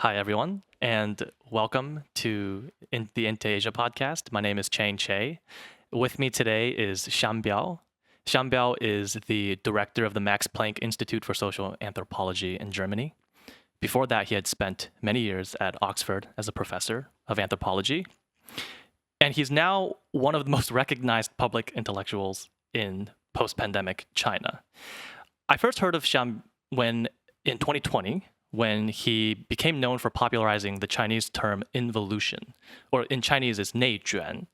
Hi, everyone, and welcome to the Into Asia podcast. My name is Chang Che. With me today is Xiang Biao. Xiang Biao is the director of the Max Planck Institute for Social Anthropology in Germany. Before that, he had spent many years at Oxford as a professor of anthropology. And he's now one of the most recognized public intellectuals in post-pandemic China. I first heard of Xiang in 2020, when he became known for popularizing the Chinese term involution, or in Chinese is 内卷.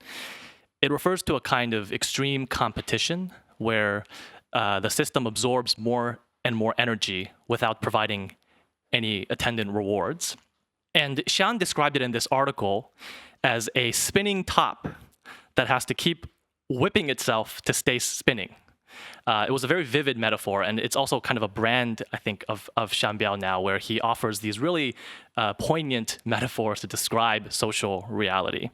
It refers to a kind of extreme competition where the system absorbs more and more energy without providing any attendant rewards. And Xiang described it in this article as a spinning top that has to keep whipping itself to stay spinning. It was a very vivid metaphor, and it's also kind of a brand, I think, of Xiang Biao now, where he offers these really poignant metaphors to describe social reality.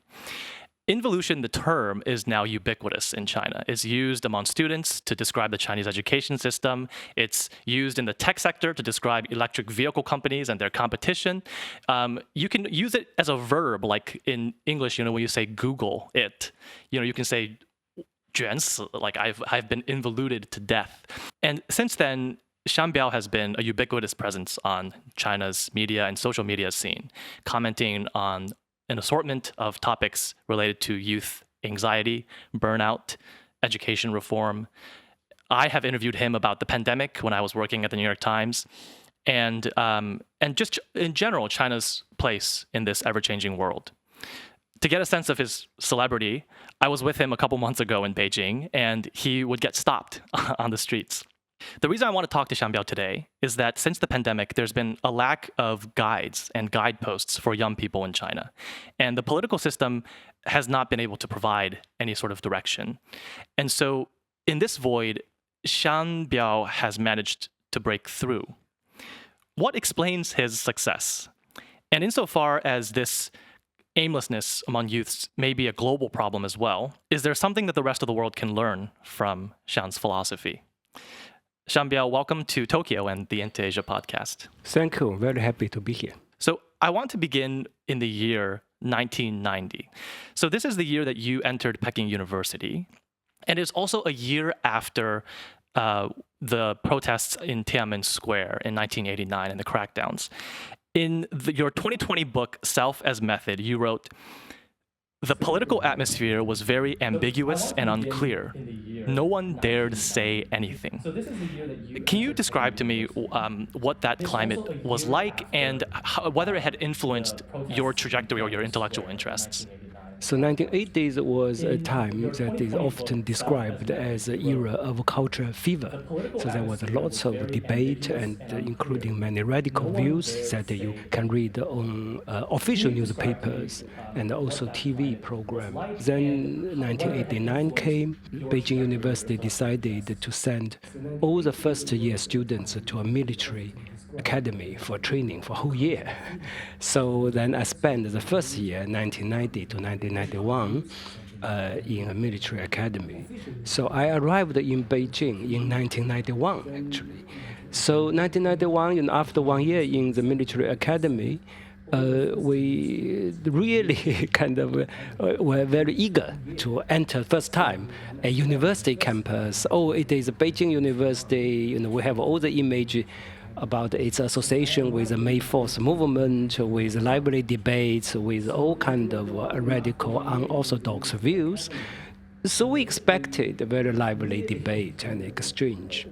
Involution, the term, is now ubiquitous in China. It's used among students to describe the Chinese education system. It's used in the tech sector to describe electric vehicle companies and their competition. You can use it as a verb, like in English, when you say Google it, you can say 卷死, like I've been involuted to death. And since then, Xiang Biao has been a ubiquitous presence on China's media and social media scene, commenting on an assortment of topics related to youth anxiety, burnout, education reform. I have interviewed him about the pandemic when I was working at the New York Times, and just in general, China's place in this ever-changing world. To get a sense of his celebrity, I was with him a couple months ago in Beijing, and he would get stopped on the streets. The reason I want to talk to Xiang Biao today is that since the pandemic, there's been a lack of guides and guideposts for young people in China. And the political system has not been able to provide any sort of direction. And so in this void, Xiang Biao has managed to break through. What explains his success? And insofar as this aimlessness among youths may be a global problem as well, is there something that the rest of the world can learn from Xiang's philosophy? Xiang Biao, welcome to Tokyo and the Into Asia podcast. Thank you. Very happy to be here. So I want to begin in the year 1990. So this is the year that you entered Peking University, and it's also a year after the protests in Tiananmen Square in 1989 and the crackdowns. In your 2020 book, Self as Method, you wrote, "The political atmosphere was very ambiguous and unclear. No one dared say anything." Can you describe to me what that climate was like and whether it had influenced your trajectory or your intellectual interests? So 1980s was a time that is often described as an era of cultural fever. So there was lots of debate and including many radical views that you can read on official newspapers and also TV programs. Then 1989 came. Beijing University decided to send all the first-year students to a military academy for training for a whole year. So then I spent the first year, 1990 to 1991, in a military academy. So I arrived in Beijing in 1991, actually. So 1991, after 1 year in the military academy, we really kind of were very eager to enter first time a university campus. Oh, it is Beijing University. We have all the image about its association with the May 4th movement, with lively debates, with all kind of radical, unorthodox views. So we expected a very lively debate and exchange.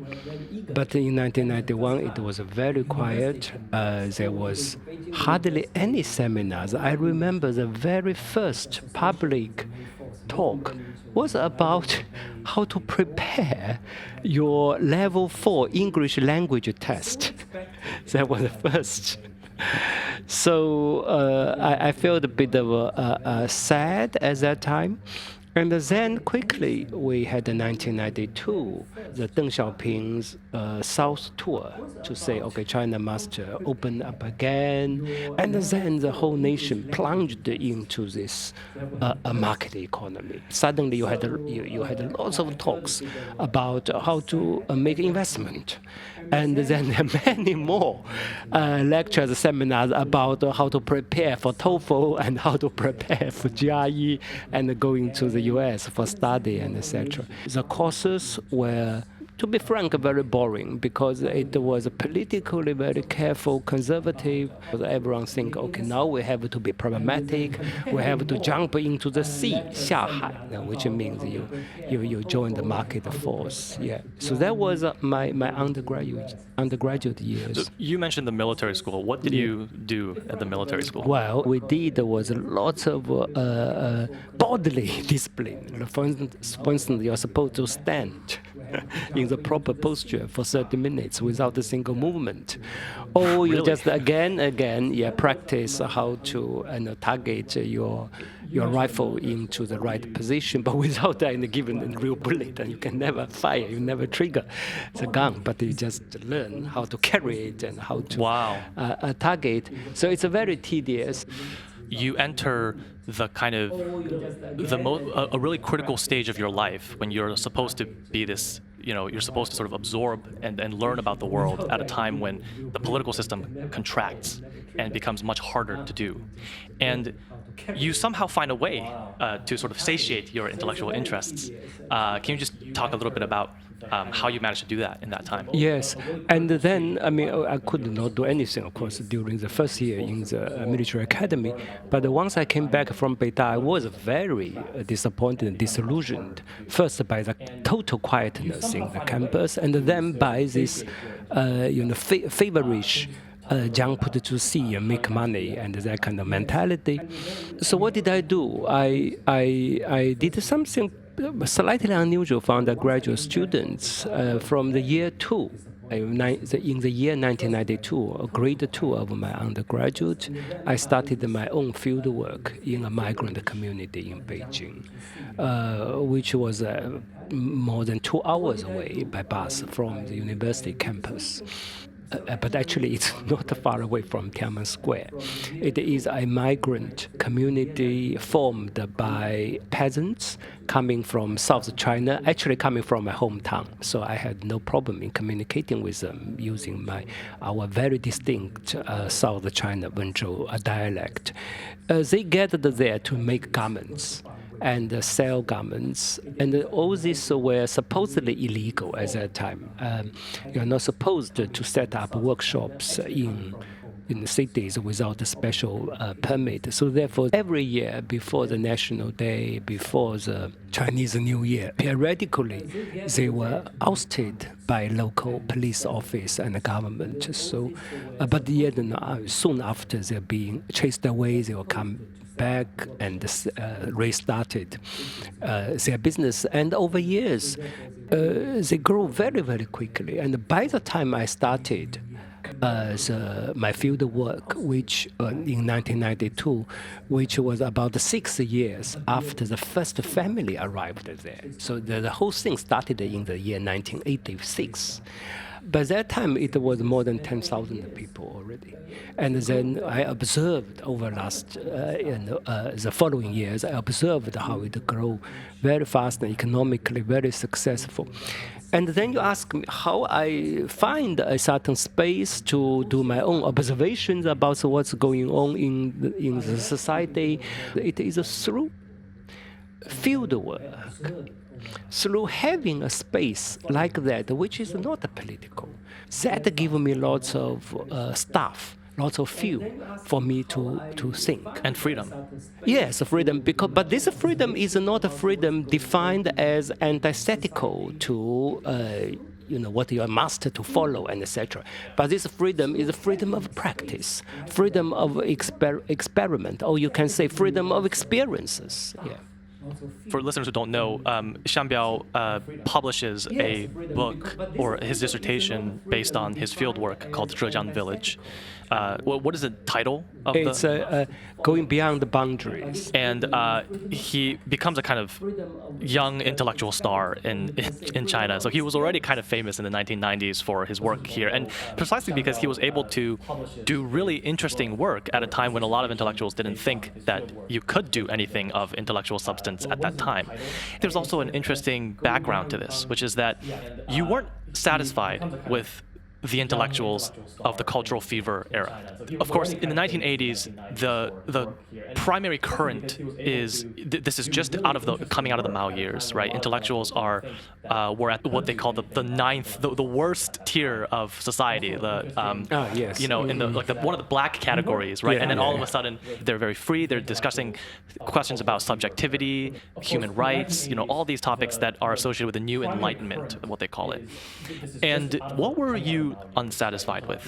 But in 1991, it was very quiet. There was hardly any seminars. I remember the very first public talk was about how to prepare your level 4 English language test. That was the first. So I felt a bit of sad at that time. And then quickly we had the 1992, the Deng Xiaoping's South tour to say, okay, China must open up again. And then the whole nation plunged into this market economy. Suddenly you had lots of talks about how to make investment. And then there are many more lectures, seminars about how to prepare for TOEFL and how to prepare for GRE and going to the US for study and etc. The courses were, to be frank, very boring because it was politically very careful, conservative. Everyone think, okay, now we have to be pragmatic. We have to jump into the sea, 下海, which means you join the market force. Yeah. So that was my undergraduate years. So you mentioned the military school. What did you do at the military school? Well, we did was lots of bodily discipline. For instance, you're supposed to stand in the proper posture for 30 minutes without a single movement. Or you just again, practice how to target your rifle into the right position, but without any given real bullet. And you can never fire, you never trigger the gun, but you just learn how to carry it and how to target. So it's a very tedious. You enter the kind of a really critical stage of your life when you're supposed to be this, you're supposed to sort of absorb and learn about the world at a time when the political system contracts and becomes much harder to do. And you somehow find a way to sort of satiate your intellectual interests. Can you just talk a little bit about how you managed to do that in that time? Yes, and then, I could not do anything, of course, during the first year in the military academy. But once I came back from Beida, I was very disappointed and disillusioned. First by the total quietness in the campus, and then by this, feverish jump to sea and make money and that kind of mentality. So what did I do? I did something slightly unusual for undergraduate students from the year 2. In the year 1992, grade 2 of my undergraduate, I started my own field work in a migrant community in Beijing, which was more than 2 hours away by bus from the university campus. But actually, it's not far away from Tiananmen Square. It is a migrant community formed by peasants coming from South China, actually coming from my hometown. So I had no problem in communicating with them using our very distinct South China Wenzhou dialect. They gathered there to make garments and sell garments. And all these were supposedly illegal at that time. You're not supposed to set up workshops in the cities without a special permit. So therefore, every year before the National Day, before the Chinese New Year, periodically they were ousted by local police office and the government. So, but yet soon after they're being chased away, they will come back and restarted their business. And over years, they grew very, very quickly. And by the time I started my field work, which in 1992, which was about 6 years after the first family arrived there. So the whole thing started in the year 1986. By that time, it was more than 10,000 people already. And then I observed over the following years, I observed how it grew very fast and economically very successful. And then you ask me how I find a certain space to do my own observations about what's going on in the society. It is through field work, through having a space like that, which is not political. That gives me lots of stuff, lots of fuel for me to think. And freedom. Yes, freedom. But this freedom is not a freedom defined as antithetical to what you are master to follow, and etc. But this freedom is a freedom of practice, freedom of experiment, or you can say freedom of experiences. Yeah. For listeners who don't know, Xiang Biao publishes a book or his dissertation based on his fieldwork called Zhejiang Village. What is the title of It's Going Beyond the Boundaries. And he becomes a kind of young intellectual star in China. So he was already kind of famous in the 1990s for his work here. And precisely because he was able to do really interesting work at a time when a lot of intellectuals didn't think that you could do anything of intellectual substance at that time. There's also an interesting background to this, which is that you weren't satisfied with the intellectuals of the cultural fever era. Of course, in the 1980s, the primary current is this is just coming out of the Mao years, right? Intellectuals were at what they call the ninth, the worst tier of society. Yes. In the one of the black categories, right? Yeah, And then yeah, all of yeah. a sudden, they're very free. They're discussing questions about subjectivity, human rights, all these topics that are associated with the new enlightenment, what they call it. And what were you unsatisfied with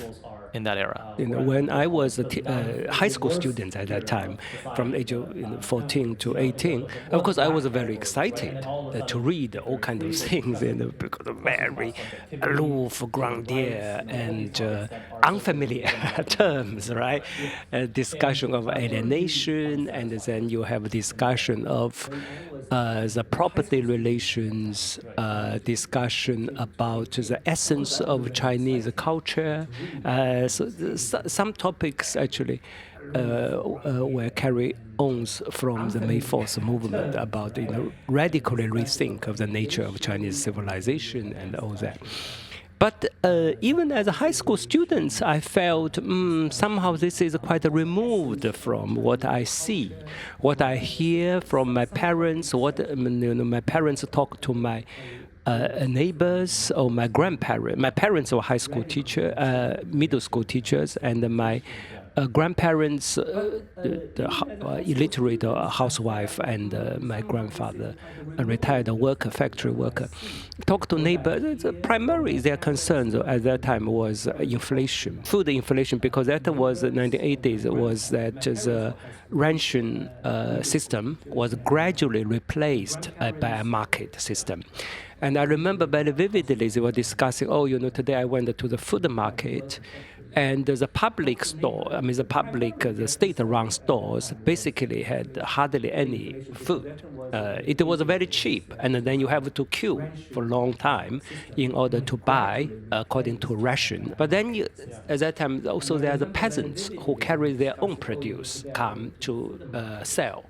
in that era? When I was a high school student at that time, from age of 14 to 18, of course I was very excited to read all kinds of things, because of very aloof, grandier, and unfamiliar terms, right? Discussion of alienation, and then you have a discussion of the property relations, discussion about the essence of Chinese culture. Some topics actually were carried on from the May 4th movement about radically rethink of the nature of Chinese civilization and all that. But even as a high school student, I felt somehow this is quite removed from what I see, what I hear from my parents, what my parents talk to my neighbors or my grandparents. My parents were high school teacher, middle school teachers, and my grandparents, illiterate housewife, and my grandfather, a retired worker, factory worker, talk to neighbors. Primarily, their concerns at that time was inflation, food inflation, because that was the 1980s. Was that the ration system was gradually replaced by a market system. And I remember very vividly they were discussing, today I went to the food market, and the public store, the state-run stores basically had hardly any food. It was very cheap, and then you have to queue for a long time in order to buy according to ration. But then at that time, also there are the peasants who carry their own produce come to sell,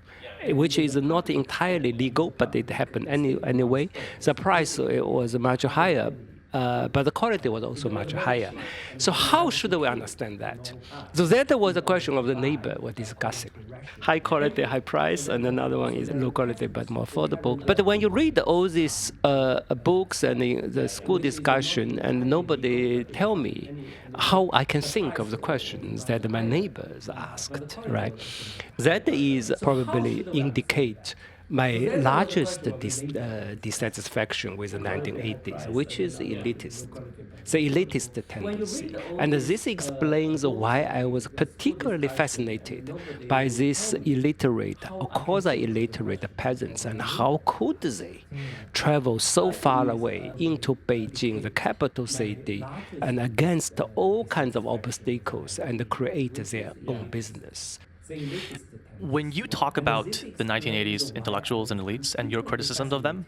which is not entirely legal, but it happened anyway. The price was much higher, but the quality was also much higher. So how should we understand that? So that was the question of the neighbor were discussing. High quality, high price, and another one is low quality but more affordable. But when you read all these books and the school discussion, and nobody tell me how I can think of the questions that my neighbors asked, right? That is probably indicate my largest dissatisfaction with the 1980s, which is the elitist tendency. And this explains why I was particularly fascinated by these illiterate or quasi-illiterate peasants, and how could they travel so far away into Beijing, the capital city, and against all kinds of obstacles, and create their own business. When you talk about the 1980s intellectuals and elites and your criticisms of them,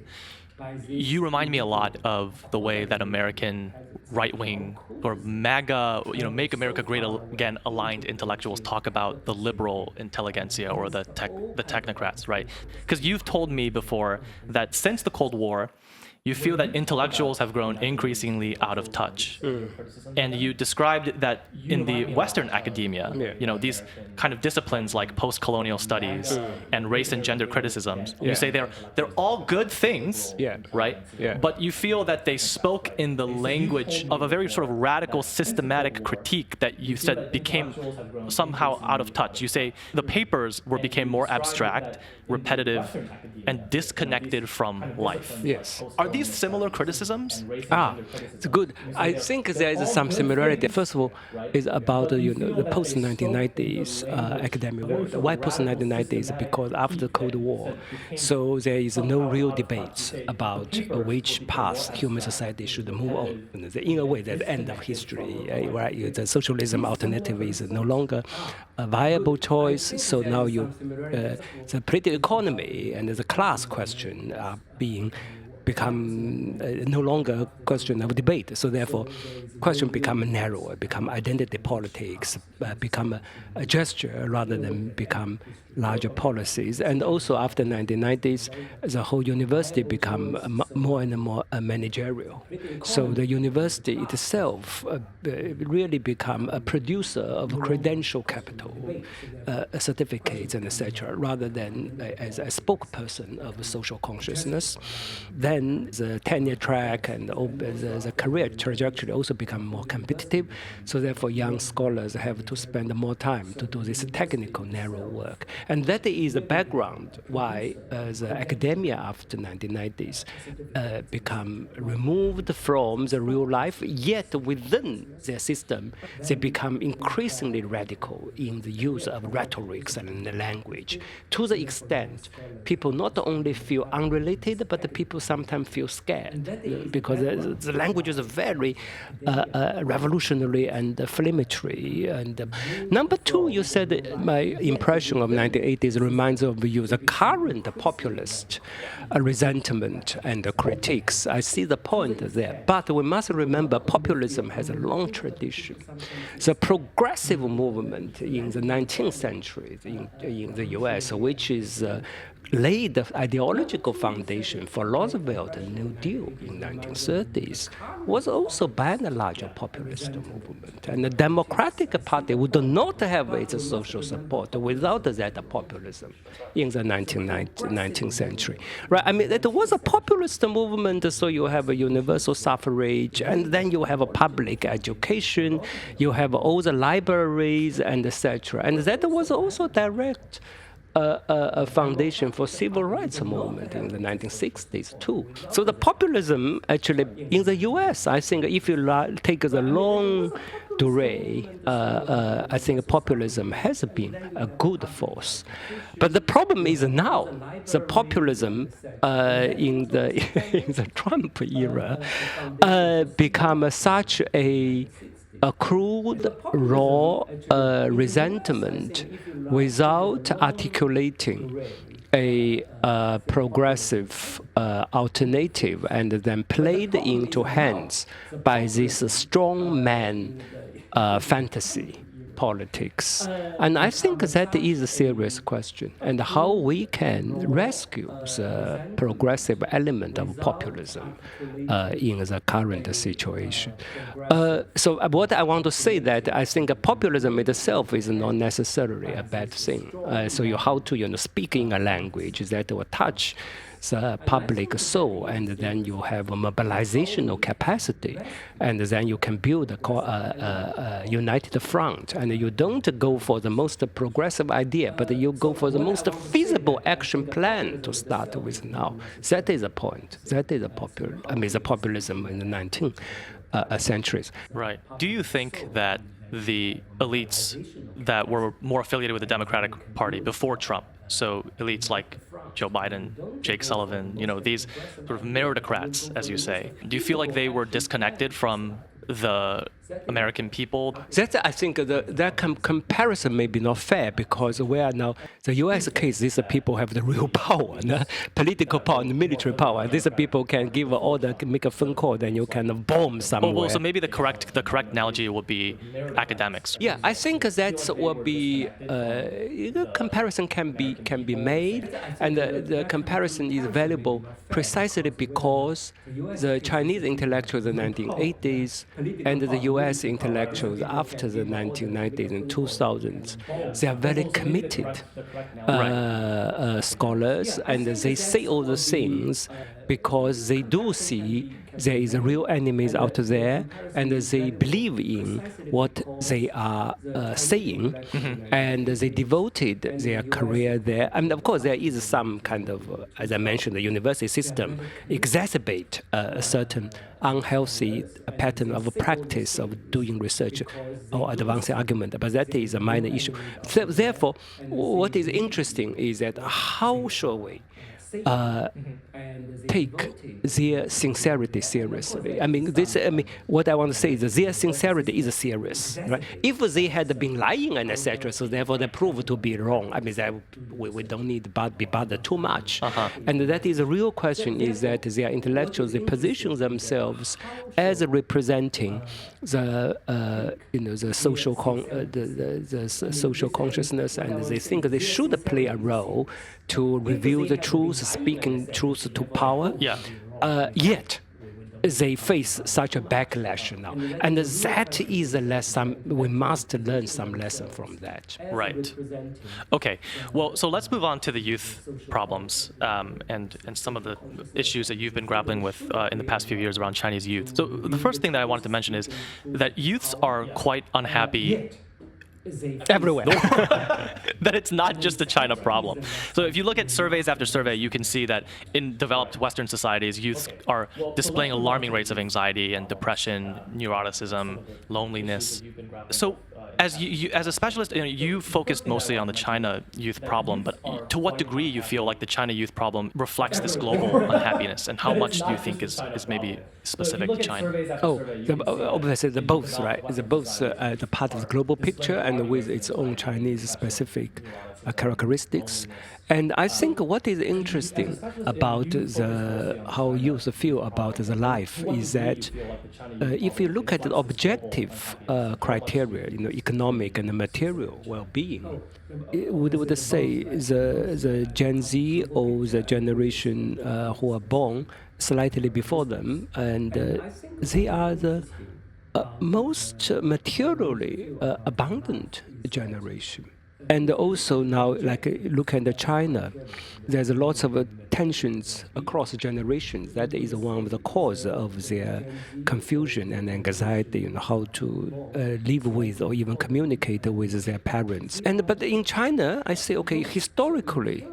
you remind me a lot of the way that American right-wing or MAGA, Make America Great Again aligned intellectuals talk about the liberal intelligentsia or the technocrats, right? Because you've told me before that since the Cold War, you feel that intellectuals have grown increasingly out of touch. And you described that in the Western academia, these kind of disciplines like post-colonial studies and race and gender criticisms, you say they're all good things, right? Yeah. But you feel that they spoke in the language of a very sort of radical, systematic critique that you said became somehow out of touch. You say the papers became more abstract, repetitive, and disconnected from life. Yes. Are these similar criticisms? It's good. I think there is some similarity. First of all, is about the post-1990s academic world. Why post-1990s? Because after the Cold War, so there is no real debates about which path human society should move on. In a way, that end of history, right? The socialism alternative is no longer a viable choice. So now the political economy and the class question are being become no longer a question of debate. So therefore, question become narrower, become identity politics, become a gesture rather than become larger policies. And also after 1990s, the whole university become more and more managerial. So the university itself really become a producer of credential capital, certificates and etc., rather than as a spokesperson of social consciousness. Then the tenure track and the career trajectory also become more competitive. So therefore, young scholars have to spend more time to do this technical, narrow work. And that is the background why the academia after 1990s become removed from the real life, yet within their system, they become increasingly radical in the use of rhetorics and language, to the extent people not only feel unrelated, but the people sometimes feel scared because the language is very revolutionary and inflammatory. And number two, you said my impression of 1980s reminds of you the current populist resentment and critiques. I see the point there, but we must remember populism has a long tradition. The progressive movement in the 19th century in the U.S., which is laid the ideological foundation for Roosevelt and New Deal in 1930s, was also by and large a populist movement. And the Democratic Party would not have its social support without that populism in the 19th century. Right? I mean, it was a populist movement, so you have a universal suffrage, and then you have a public education, you have all the libraries, and etc. And that was also direct a foundation for civil rights movement in the 1960s too. So the populism actually in the U.S., I think if you take the long durée, I think populism has been a good force. But the problem is now the populism in the Trump era become such a crude, raw resentment without articulating a progressive alternative, and then played into hands by this strong man fantasy politics. And I think that is a serious question, and how we can rescue the progressive element of populism in the current situation. So what I want to say that I think populism itself is not necessarily a bad thing. So you how to speak in a language that will touch the public soul, and then you have a mobilizational capacity, and then you can build a united front, and you don't go for the most progressive idea, but you go for the most feasible action plan to start with now. That is a point. That is the populism in the 19th centuries. Right. Do you think that the elites that were more affiliated with the Democratic Party before Trump, so elites like Joe Biden, Jake Sullivan, these sort of meritocrats, as you say, do you feel like they were disconnected from the American people? That I think that comparison may be not fair, because we are now the U.S. case. These people have the real power, political power and military power. These people can give order, make a phone call, then you can bomb somewhere. Well, so maybe the correct analogy would be academics. Yeah, I think that will be comparison can be made, and the comparison is valuable precisely because the Chinese intellectuals in the 1980s and the U.S. intellectuals after the 1990s and 2000s, they are very committed scholars, and they say all the things because they do see there is real enemies out there, and they believe in what they are saying, and they devoted their career there. And of course, there is some kind of, as I mentioned, the university system exacerbate a certain unhealthy pattern of practice of doing research or advancing argument, but that is a minor issue. So therefore, what is interesting is that how shall we take their sincerity seriously. What I want to say is their sincerity is serious, right? If they had been lying and etc., so therefore they prove to be wrong. That we don't need to be bothered too much. And that is a real question: is that they are intellectuals, they position themselves as representing the the social consciousness, and they think they should play a role to reveal the truth, speaking truth to power. Yet they face such a backlash now, and that is a lesson. We must learn some lesson from that. Right. Okay. Well, so let's move on to the youth problems and some of the issues that you've been grappling with in the past few years around Chinese youth. So the first thing that I wanted to mention is that youths are quite unhappy everywhere. That it's not just a China problem. So if you look at surveys after survey, you can see that in developed Western societies, youth are displaying alarming rates of anxiety and depression, neuroticism, loneliness. So as as a specialist, you focused mostly on the China youth problem, but to what degree you feel like the China youth problem reflects this global unhappiness, and how much do you think is maybe specific to China? Obviously the both, right? The both the part of the global picture and with its own Chinese specific characteristics. And I think what is interesting about how youth feel about the life is that if you look at the objective criteria, economic and material well-being, would say the Gen Z or the generation who are born slightly before them, and they are the most materially abundant generation. And also now, like look at China, there's lots of tensions across generations. That is one of the cause of their confusion and anxiety, how to live with or even communicate with their parents. But in China, I say, okay, historically,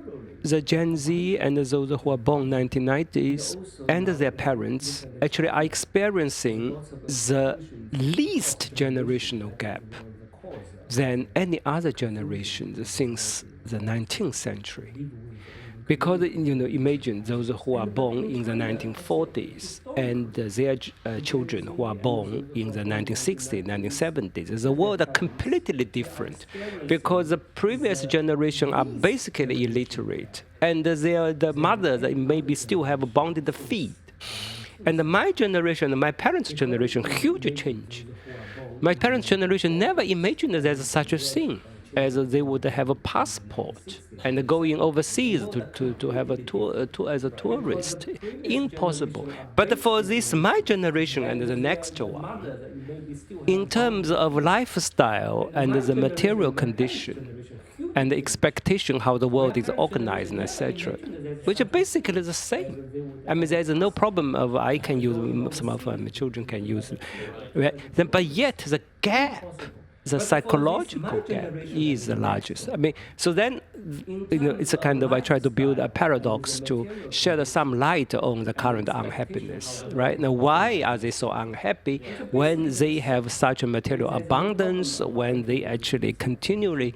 the Gen Z and those who are born 1990s and their parents actually are experiencing the least generational gap than any other generation since the 19th century. Because, imagine those who are born in the 1940s and their children who are born in the 1960s, 1970s. The world are completely different because the previous generation are basically illiterate and the mothers maybe still have bonded feet. And my generation, my parents' generation, huge change. My parents' generation never imagined there's such a thing as they would have a passport and going overseas to have a tour as a tourist. Impossible. But for this, my generation and the next one, in terms of lifestyle and the material condition and the expectation how the world is organized, etc., which are basically the same. There's no problem of I can use some of my children can use it. Right? But yet the gap, the psychological gap is the largest. So then, it's a kind of, I try to build a paradox to shed some light on the current unhappiness, right? Now, why are they so unhappy when they have such a material abundance, when they actually continually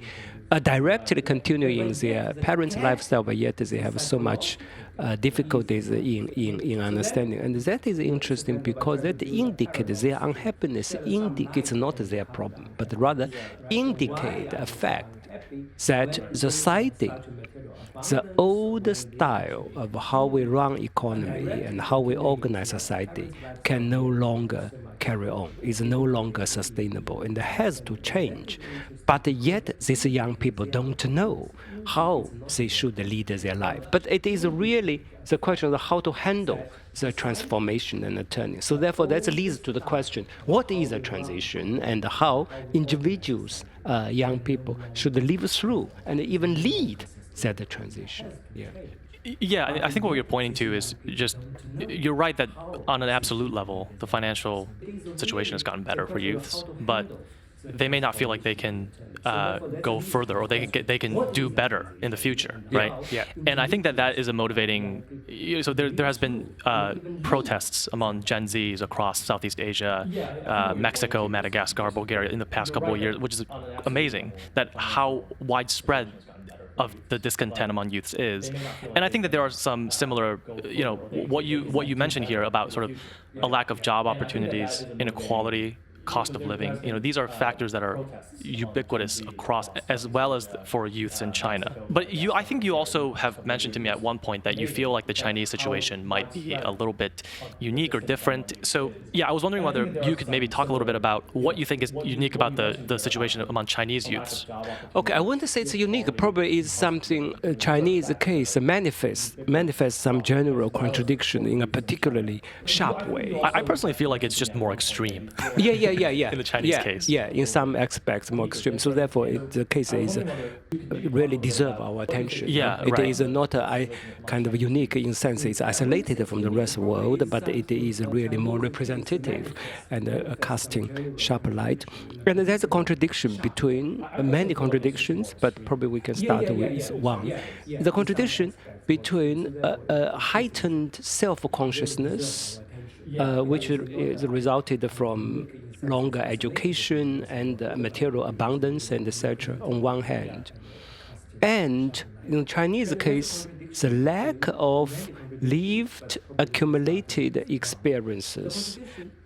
directly continuing their parents' lifestyle, but yet they have so much difficulties in understanding. And that is interesting because that indicates their unhappiness indicates not their problem, but rather indicate a fact that society, the old style of how we run economy and how we organize society can no longer carry on, is no longer sustainable, and has to change. But yet, these young people don't know how they should lead their life. But it is really the question of how to handle the transformation and the turning. So therefore, that leads to the question, what is a transition and how individuals, young people, should live through and even lead that transition? Yeah, I think what you're pointing to is just, you're right that on an absolute level, the financial situation has gotten better for youths, but they may not feel like they can go further or they can do better in the future, right? Yeah. And I think that is a motivating. So there has been protests among Gen Zs across Southeast Asia, Mexico, Madagascar, Bulgaria in the past couple of years, which is amazing. That how widespread the discontent among youths is. And I think that there are some similar, what you mentioned here about sort of a lack of job opportunities, inequality, cost of living. These are factors that are ubiquitous across, as well as for youths in China. But I think you also have mentioned to me at one point that you feel like the Chinese situation might be a little bit unique or different. So yeah, I was wondering whether you could maybe talk a little bit about what you think is unique about the situation among Chinese youths. Okay, I wouldn't say it's unique. Probably is something Chinese case manifests some general contradiction in a particularly sharp way. I personally feel like it's just more extreme. Yeah. In the Chinese case. Yeah, in some aspects more extreme. So therefore, the case is really deserve our attention. Yeah, It right. is not kind of unique in sense it's isolated from the rest of the world, but it is really more representative and casting sharp light. And there's a contradiction between many contradictions, but probably we can start with one. The contradiction between heightened self-consciousness, which is resulted from longer education and material abundance and etc. on one hand, and in the Chinese case, the lack of lived accumulated experiences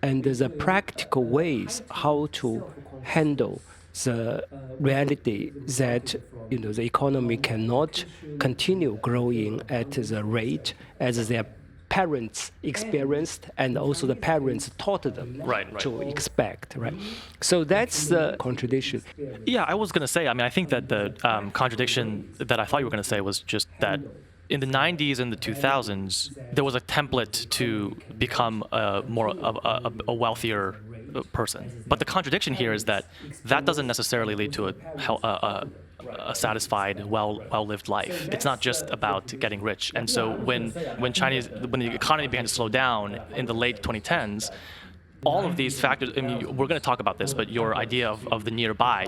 and the practical ways how to handle the reality that the economy cannot continue growing at the rate as their parents experienced and also the parents taught them to expect, right? So that's the contradiction. Yeah, I was going to say, I think that the contradiction that I thought you were going to say was just that in the 90s and the 2000s, there was a template to become a wealthier person. But the contradiction here is that doesn't necessarily lead to a satisfied, well-lived life. It's not just about getting rich. And so when the economy began to slow down in the late 2010s, all of these factors, we're going to talk about this, but your idea of the nearby,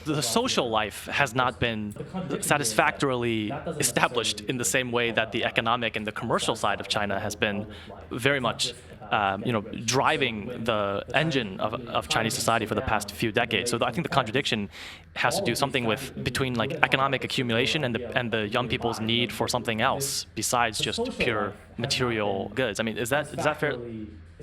the social life has not been satisfactorily established in the same way that the economic and the commercial side of China has been very much driving the engine of Chinese society for the past few decades. So I think the contradiction has to do something between like economic accumulation and the young people's need for something else besides just pure material goods. Is that fair?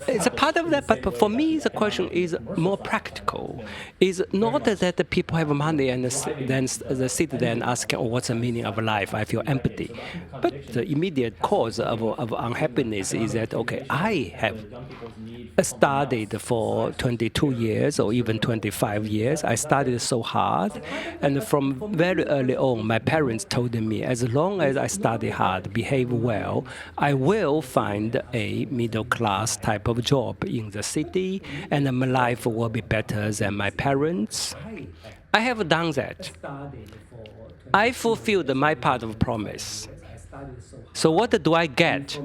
It's a part of that, but for me, the question is more practical. It's not that the people have money and then they sit there and ask, what's the meaning of life? I feel empty. But the immediate cause of unhappiness is that, okay, I have studied for 22 years or even 25 years. I studied so hard. And from very early on, my parents told me, as long as I study hard, behave well, I will find a middle-class type of job in the city, and my life will be better than my parents. I have done that. I fulfilled my part of promise. So what do I get?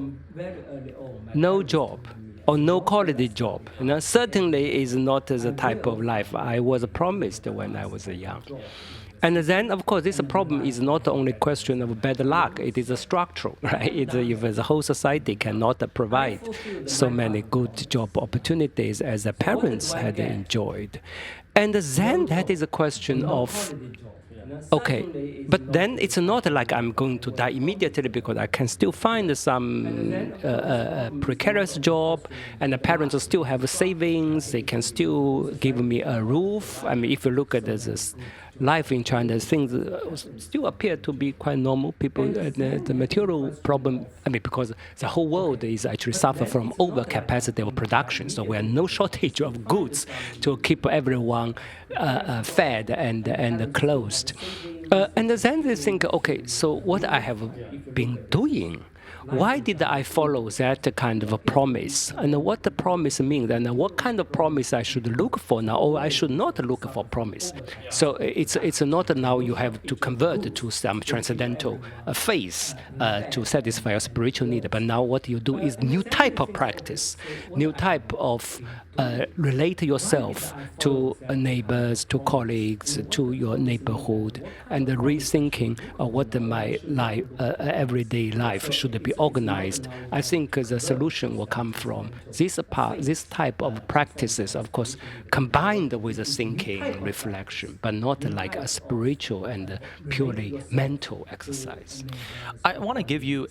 No job or no quality job. Certainly is not the type of life I was promised when I was young. And then, of course, this problem is not only a question of bad luck. It is a structural, right? If the whole society cannot provide so many good job opportunities as the parents had enjoyed. And then that is a question of, okay, but then it's not like I'm going to die immediately because I can still find some precarious job, and the parents still have savings. They can still give me a roof. If you look at this life in China, things still appear to be quite normal. People, the material problem, because the whole world is actually suffer from overcapacity of production. So we have no shortage of goods to keep everyone fed and clothed. And then they think, okay, so what I have been doing, why did I follow that kind of a promise? And what the promise means, and what kind of promise I should look for now, or I should not look for promise. So it's not now you have to convert to some transcendental faith to satisfy your spiritual need, but now what you do is new type of practice, new type of relate yourself to neighbors, to colleagues, to your neighborhood, and rethinking what my life, everyday life should should be organized. I think the solution will come from this type of practices, of course, combined with a thinking, reflection, but not like a spiritual and purely mental exercise. I want to give you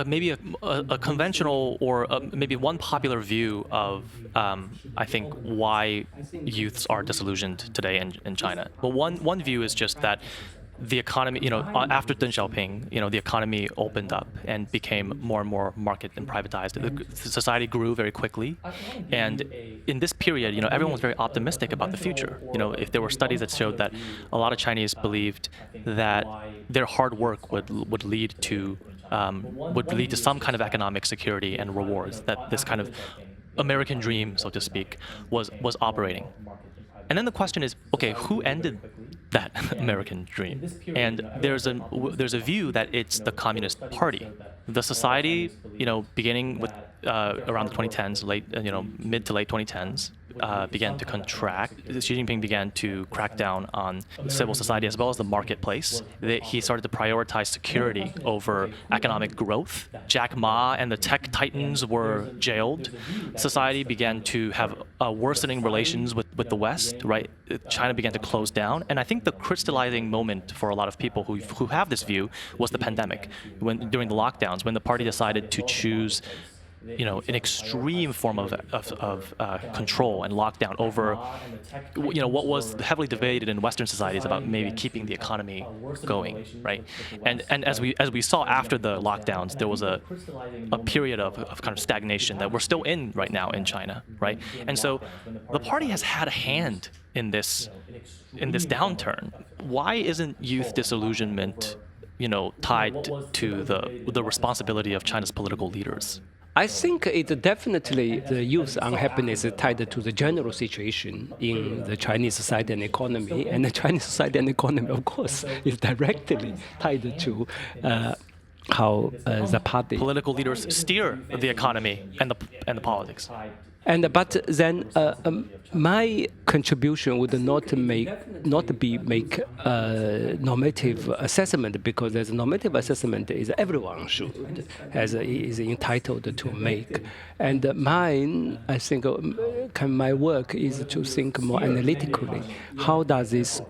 maybe a conventional or maybe one popular view of I think why youths are disillusioned today in China. Well, one view is just that the economy, after Deng Xiaoping, the economy opened up and became more and more market and privatized. The society grew very quickly, and in this period, everyone was very optimistic about the future. If there were studies that showed that a lot of Chinese believed that their hard work would lead to some kind of economic security and rewards, that this kind of American dream, so to speak, was operating. And then the question is, okay, who ended that American dream? And there's a view that it's the Communist Party. The society, beginning with around the 2010s, mid to late 2010s, began to contract. Xi Jinping began to crack down on civil society as well as the marketplace. He started to prioritize security over economic growth. Jack Ma and the tech titans were jailed. Society began to have worsening relations with the West, right? China began to close down. And I think the crystallizing moment for a lot of people who have this view was the pandemic, during the lockdowns, when the party decided to choose an extreme form of control and lockdown over, what was heavily debated in Western societies about maybe keeping the economy going, right? And as we saw after the lockdowns, there was a period of kind of stagnation that we're still in right now in China, right? And so the party has had a hand in this downturn. Why isn't youth disillusionment, tied to the responsibility of China's political leaders? I think it definitely, the youth unhappiness is tied to the general situation in the Chinese society and economy. And the Chinese society and economy, of course, is directly tied to how the party... Political leaders steer the economy and the politics. But then my contribution would not be make a normative assessment, because there's a normative assessment is everyone is entitled to make. And mine, I think, my work is to think more analytically. How does this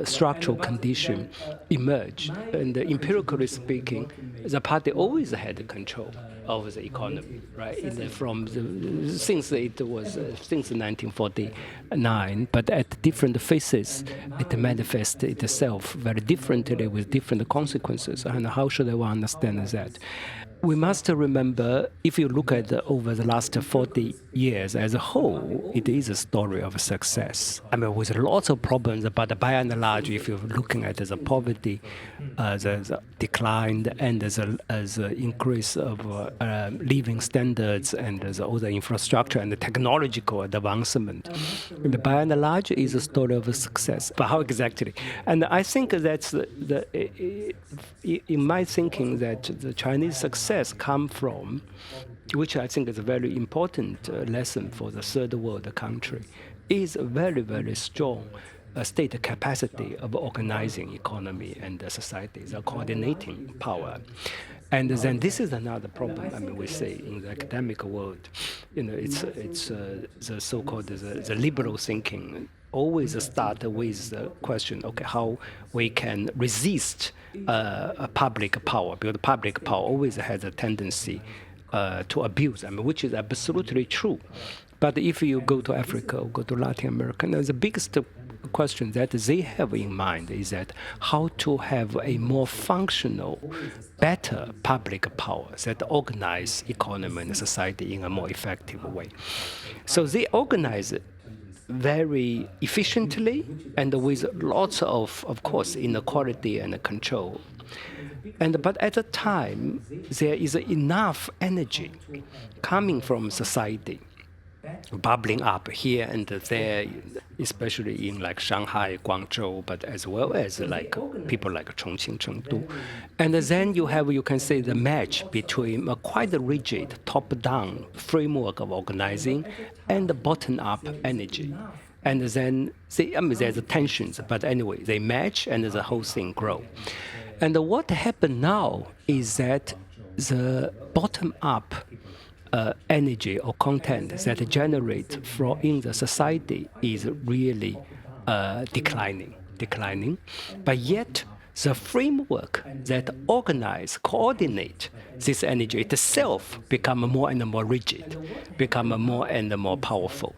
structural condition emerge? And empirically speaking, the party always had control of the economy, right? Since 1949, but at different phases, it manifests itself very differently with different consequences. And how should one understand that? We must remember, if you look at over the last 40 years as a whole, it is a story of success. I mean, with lots of problems, but by and large, if you're looking at the poverty, the decline, and the increase of living standards, and all the infrastructure and the technological advancement, and by and large, is a story of success. But how exactly? And I think that's in my thinking, that the Chinese success come from, which I think is a very important lesson for the third world country, is a very, very strong state capacity of organizing economy and society, the coordinating power. And then this is another problem. I mean, we say in the academic world, it's the so-called the liberal thinking always start with the question, okay, how we can resist a public power, because public power always has a tendency to abuse, I mean, which is absolutely true. But if you go to Africa or go to Latin America, the biggest question that they have in mind is that how to have a more functional, better public power that organize economy and society in a more effective way. So they organize it very efficiently and with lots of course, inequality and control. But at the time, there is enough energy coming from society, bubbling up here and there, especially in like Shanghai, Guangzhou, but as well as like people like Chongqing, Chengdu. And then you can say the match between a quite rigid top-down framework of organizing and the bottom-up energy. And then there's tensions, but anyway, they match and the whole thing grow. And what happened now is that the bottom-up energy or content that generate from in the society is really declining. But yet, the framework that organize, coordinate this energy itself become more and more rigid, become more and more powerful.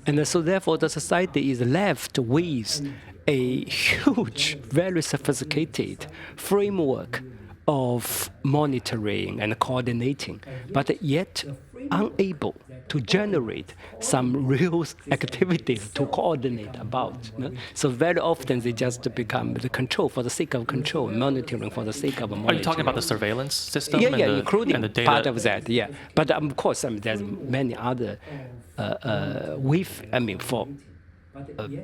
And so therefore the society is left with a huge, very sophisticated framework of monitoring and coordinating, but yet unable to generate some real activities to coordinate about. So very often they just become the control for the sake of control, monitoring for the sake of monitoring. Are you talking about the surveillance system? Yeah, including and the data? part of that, yeah. But of course, there's many other, for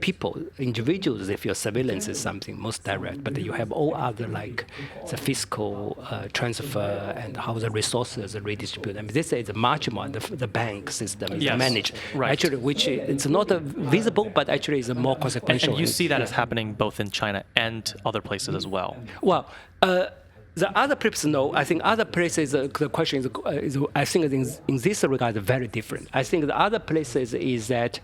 people, individuals, if your surveillance is something most direct, but you have all other like the fiscal transfer and how the resources are redistributed. This is much more the bank system is managed, actually, which it's not visible, but actually is more consequential. And you see that as happening both in China and other places as well. Well. The other places, no. I think other places, the question is I think in this regard, very different. I think the other places is that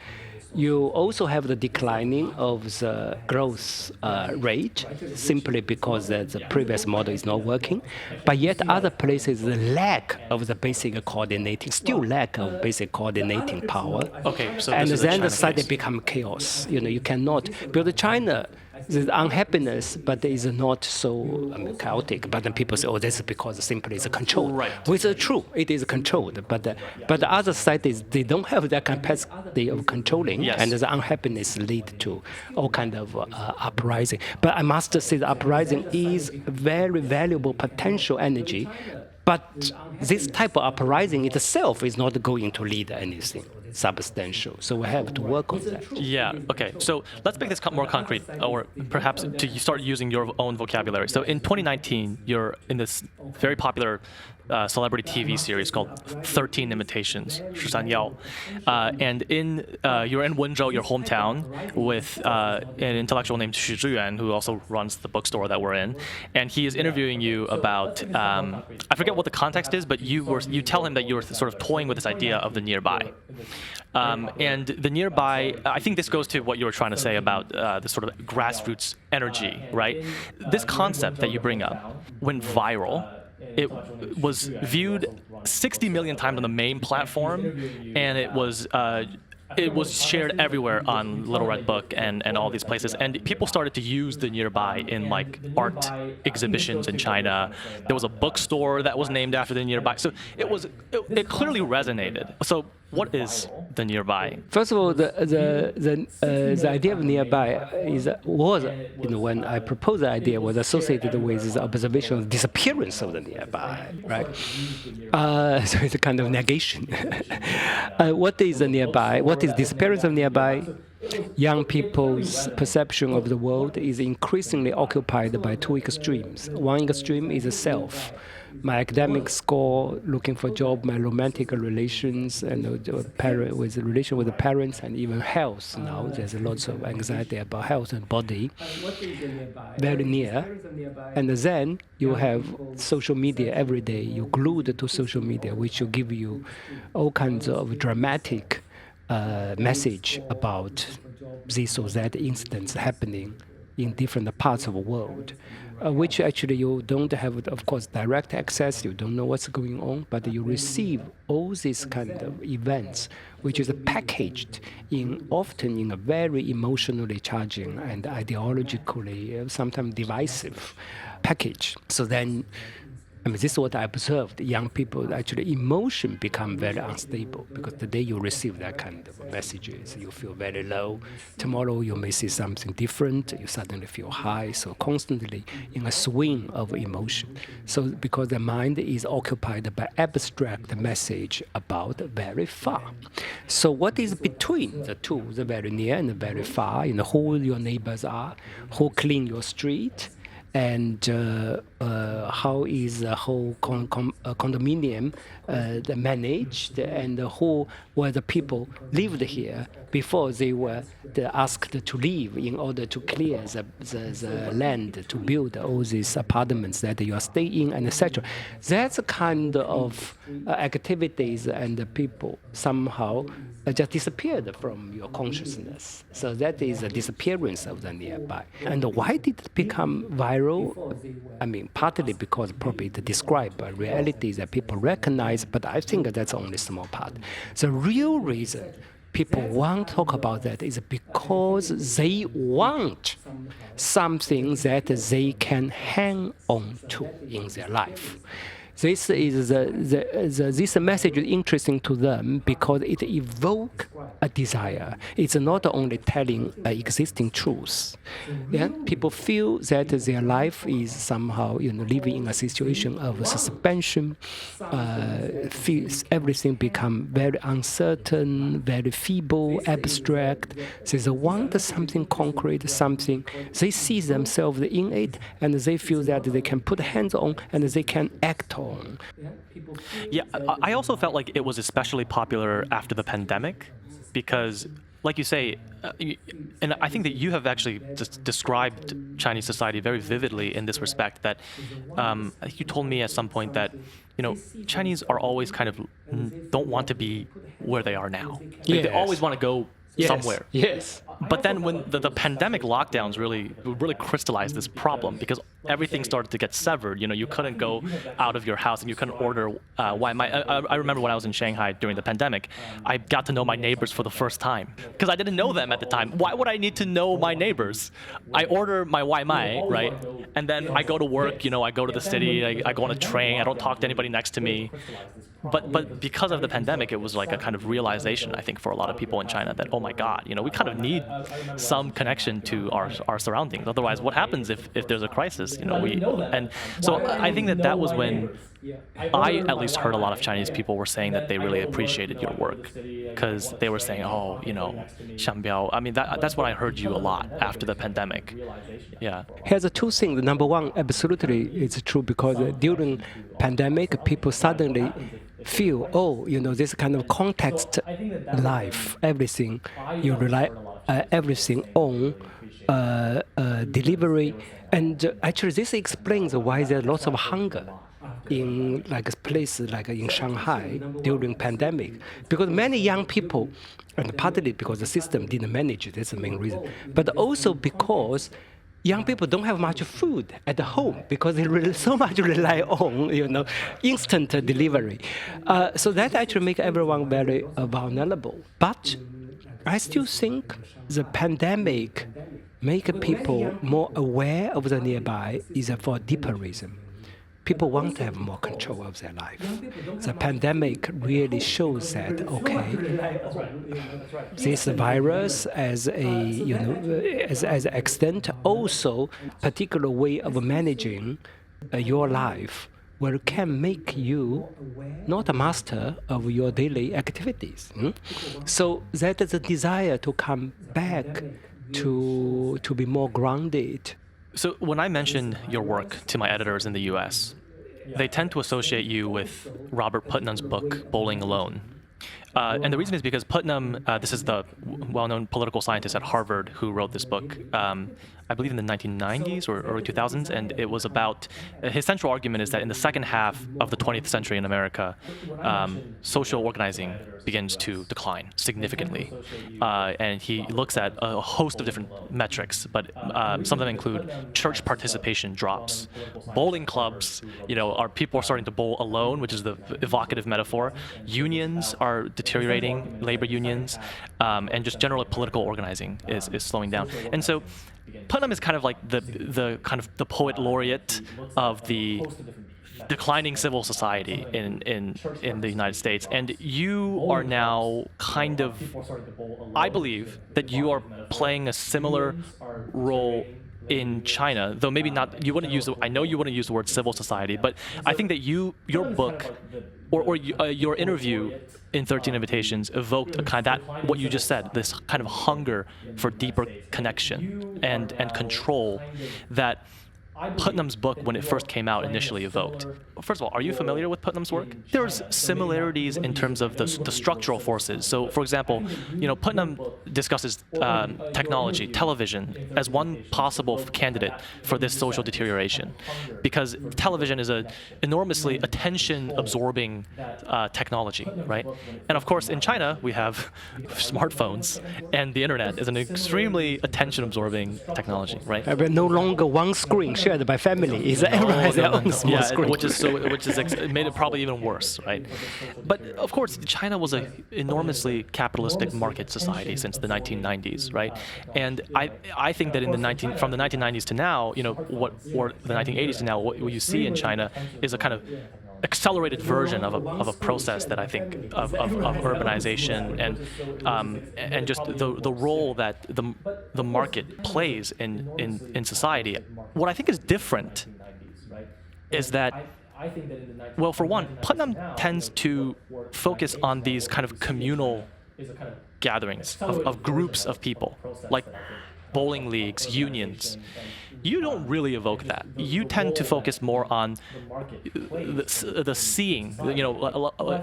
you also have the declining of the growth rate simply because the previous model is not working. But yet other places, the lack of the basic coordinating, still lack of basic coordinating power. Okay, so and this then the case. society become chaos. You cannot, because China, there's unhappiness, but it is not so chaotic. But then people say, "Oh, this is because simply it's controlled." Right. Which is true, it is controlled. But the other societies, they don't have that capacity of controlling, and the unhappiness lead to all kind of uprising. But I must say, the uprising is very valuable potential energy. But this type of uprising itself is not going to lead anything substantial. So we have to work on that. Yeah, okay. So let's make this more concrete, or perhaps to start using your own vocabulary. So in 2019, you're in this very popular celebrity TV series called 13 Imitations, 13 Yao. And you're in Wenzhou, your hometown, with an intellectual named Xu Zhiyuan, who also runs the bookstore that we're in. And he is interviewing you about, I forget what the context is, but you tell him that you were sort of toying with this idea of the nearby. And the nearby, I think this goes to what you were trying to say about the sort of grassroots energy, right? This concept that you bring up went viral. It was viewed 60 million times on the main platform, and it was shared everywhere on Little Red Book and all these places. And people started to use the nearby in like art exhibitions in China. There was a bookstore that was named after the nearby. So it clearly resonated. So what is the nearby? First of all, the idea of nearby was when I proposed the idea, was associated with the observation of disappearance of the nearby, right? So it's a kind of negation. What is the nearby? What is disappearance of nearby? Young people's perception of the world is increasingly occupied by two extremes. One extreme is the self. My academic score, looking for job, my romantic relations, and relation with the parents, and even health. Now there's lots of anxiety about health and body. Very near. And then you have social media every day. You're glued to social media, which will give you all kinds of dramatic message about this or that incidents happening in different parts of the world, which actually you don't have, of course, direct access. You don't know what's going on, but you receive all these kind of events, which is packaged often in a very emotionally charging and ideologically sometimes divisive package. So then, this is what I observed. Young people, actually, emotion become very unstable because the day you receive that kind of messages, you feel very low. Tomorrow you may see something different. You suddenly feel high. So constantly in a swing of emotion. So because the mind is occupied by abstract message about very far. So what is between the two, the very near and the very far? Who your neighbors are, who clean your street, and how is the whole condominium managed, and who were the people lived here before they were asked to leave in order to clear the land to build all these apartments that you are staying, and etc. That's kind of activities and the people somehow just disappeared from your consciousness. So that is the disappearance of the nearby. And why did it become viral? I mean, partly because probably it describes a reality that people recognize, but I think that's only a small part. The real reason people want to talk about that is because they want something that they can hang on to in their life. This is this message is interesting to them because it evokes a desire. It's not only telling existing truth. Yeah? People feel that their life is somehow living in a situation of suspension. Feels everything become very uncertain, very feeble, abstract. So they want something concrete, something they see themselves in it, and they feel that they can put hands on and they can act on. Yeah, I also felt like it was especially popular after the pandemic because, like you say, and I think that you have actually described Chinese society very vividly in this respect, that you told me at some point that, Chinese are always kind of don't want to be where they are now. Like, they always want to go somewhere. Yes. But then when the pandemic lockdowns really crystallized this problem because everything started to get severed. You couldn't go out of your house and you couldn't order wine. I remember when I was in Shanghai during the pandemic, I got to know my neighbors for the first time because I didn't know them at the time. Why would I need to know my neighbors? I order my wai mai, right? And then I go to work, I go to the city, I go on a train, I don't talk to anybody next to me. But because of the pandemic, it was like a kind of realization, I think, for a lot of people in China that, oh my God, we kind of need some connection to our surroundings. Otherwise, what happens if there's a crisis? And so I think that was when I at least heard a lot of Chinese people were saying that they really appreciated your work because they were saying, oh, Xiang Biao. I mean, that's what I heard you a lot after the pandemic. Yeah. Here's two things. Number one, absolutely, it's true because during pandemic, people suddenly feel, this kind of context life, everything, you rely everything on delivery. And actually, this explains why there's lots of hunger in places like in Shanghai during pandemic. Because many young people, and partly because the system didn't manage it, that's the main reason, but also because young people don't have much food at home because they so much rely on, instant delivery. So that actually makes everyone very vulnerable. But I still think the pandemic make people more aware of the nearby is for a deeper reason. People want to have more control of their life. The pandemic really shows that, this virus as as an extent, also particular way of managing your life, where it can make you not a master of your daily activities. So that is a desire to come back to be more grounded. So when I mention your work to my editors in the US, they tend to associate you with Robert Putnam's book, Bowling Alone. And the reason is because Putnam, this is the well-known political scientist at Harvard who wrote this book, I believe in the 1990s or early 2000s, and it was about, his central argument is that in the second half of the 20th century in America, social organizing begins to decline significantly. And he looks at a host of different metrics, but some of them include church participation drops. Bowling clubs, people are starting to bowl alone, which is the evocative metaphor. Unions are deteriorating, labor unions, and just general political organizing is slowing down. And so Putnam is kind of like the poet laureate of the declining civil society in the United States, and you are now kind of, I believe that you are playing a similar role in China, though maybe not. You wouldn't use. I know you wouldn't use the word civil society, but I think that your book or your interview in 13 Invitations evoked a kind of that what you just said, this kind of hunger for deeper connection and control that Putnam's book, when it first came out, initially evoked. First of all, are you familiar with Putnam's work? There's similarities in terms of the structural forces. So, for example, Putnam discusses technology, television, as one possible candidate for this social deterioration, because television is an enormously attention-absorbing technology, right? And of course, in China, we have smartphones, and the internet is an extremely attention-absorbing technology, right? But no longer one screen shared by family. Everyone has their own small screen. Which made it probably even worse, right? But of course, China was an enormously capitalistic market society since the 1990s, right? And I think that from the 1990s to now, or the 1980s to now, what you see in China is a kind of accelerated version of a process that I think of urbanization and just the role that the market plays in society. What I think is different is that, well, for one, Putnam tends to focus on these kind of communal gatherings of groups of people, like bowling leagues, unions. You don't really evoke that. You tend to focus more on the seeing,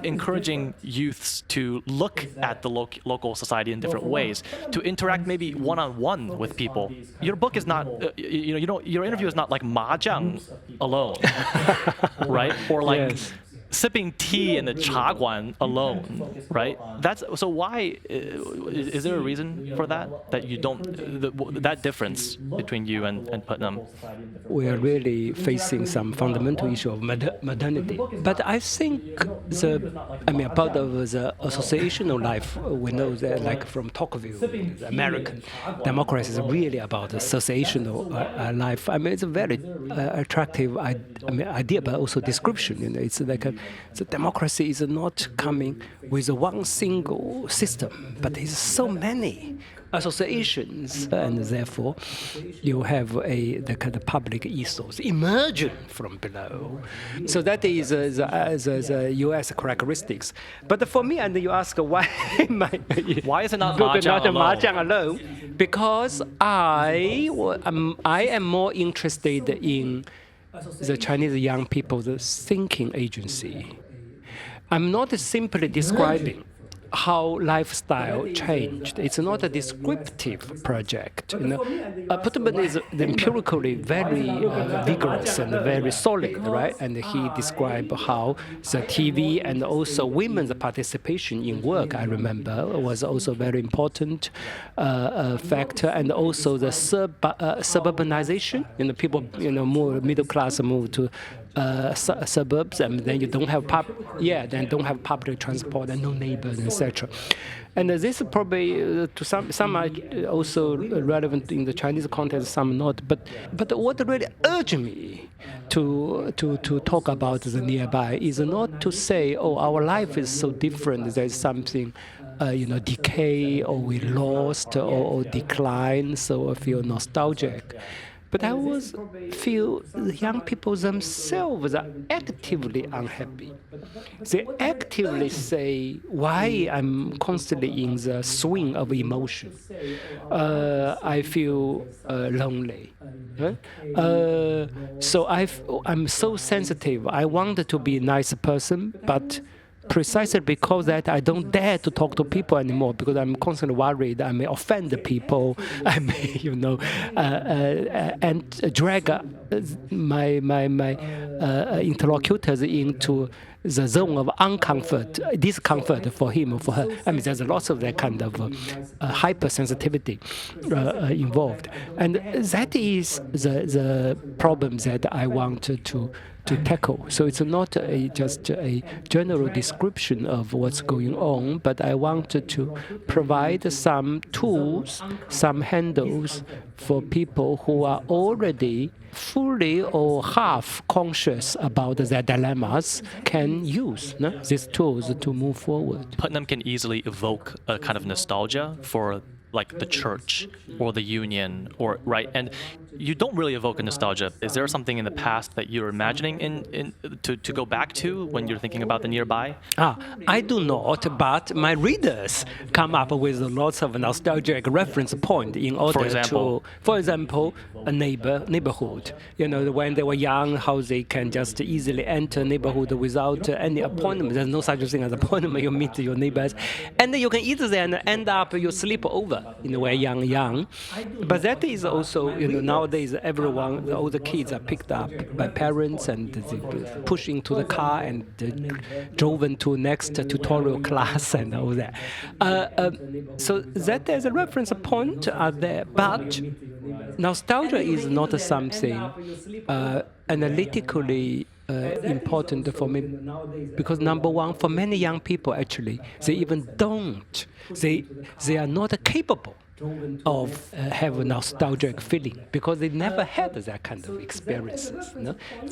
encouraging youths to look at the local society in different ways, to interact maybe one-on-one with people. Your book is not, your interview is not like mahjong alone, right? Or like sipping tea in the chaguan alone, right? So why is there a reason for that you don't that difference between you and Putnam? We are really facing some fundamental issue of modernity. But I think part of the associational life, we know that, like from Tocqueville, the American democracy is really about associational life. It's a very attractive idea, but also description. It's like the democracy is not coming with one single system, but there's so many associations, and therefore you have the kind of public ethos emerging from below. So that is the U.S. characteristics. But for me, and you ask why why is it not mahjong alone? Because I am more interested in the Chinese young people's thinking agency. I'm not simply describing how lifestyle changed. It's not a descriptive project. Putnam is empirically very vigorous and very solid, right? And he described how the TV and also women's participation in work, I remember, was also a very important factor, and also the suburbanization. People, more middle class move to suburbs, and then you don't have public transport and no neighbors, etc. And this is probably to some are also relevant in the Chinese context, some not. But what really urged me to talk about the nearby is not to say, oh, our life is so different. There's something, decay, or we lost, or decline. So I feel nostalgic. But I always feel the young people themselves are actively unhappy. They actively say, why I'm constantly in the swing of emotion. I feel lonely. So I'm so sensitive. I want to be a nice person, but precisely because that I don't dare to talk to people anymore, because I'm constantly worried I may offend the people, I may, and drag my interlocutors into the zone of discomfort for him or for her. There's lots of that kind of hypersensitivity involved, and that is the problem that I wanted to tackle. So it's not just a general description of what's going on, but I wanted to provide some tools, some handles for people who are already fully or half conscious about their dilemmas can use these tools to move forward. Putnam can easily evoke a kind of nostalgia for like the church or the union, or right, and you don't really evoke a nostalgia. Is there something in the past that you're imagining to go back to when you're thinking about the nearby? I do not, but my readers come up with lots of nostalgic reference point in order to, for example, a neighborhood. When they were young, how they can just easily enter a neighborhood without any appointment. There's no such thing as appointment. You meet your neighbors, and you can easily end up you sleep over. When young. But that is also, nowadays everyone, all the kids are picked up by parents and they push into the car and drove into next tutorial class and all that. So that as a reference point are there, but nostalgia is not something analytically important for me, because number one, for many young people actually, they even don't. They are not capable of have a nostalgic feeling because they never had that kind of experiences.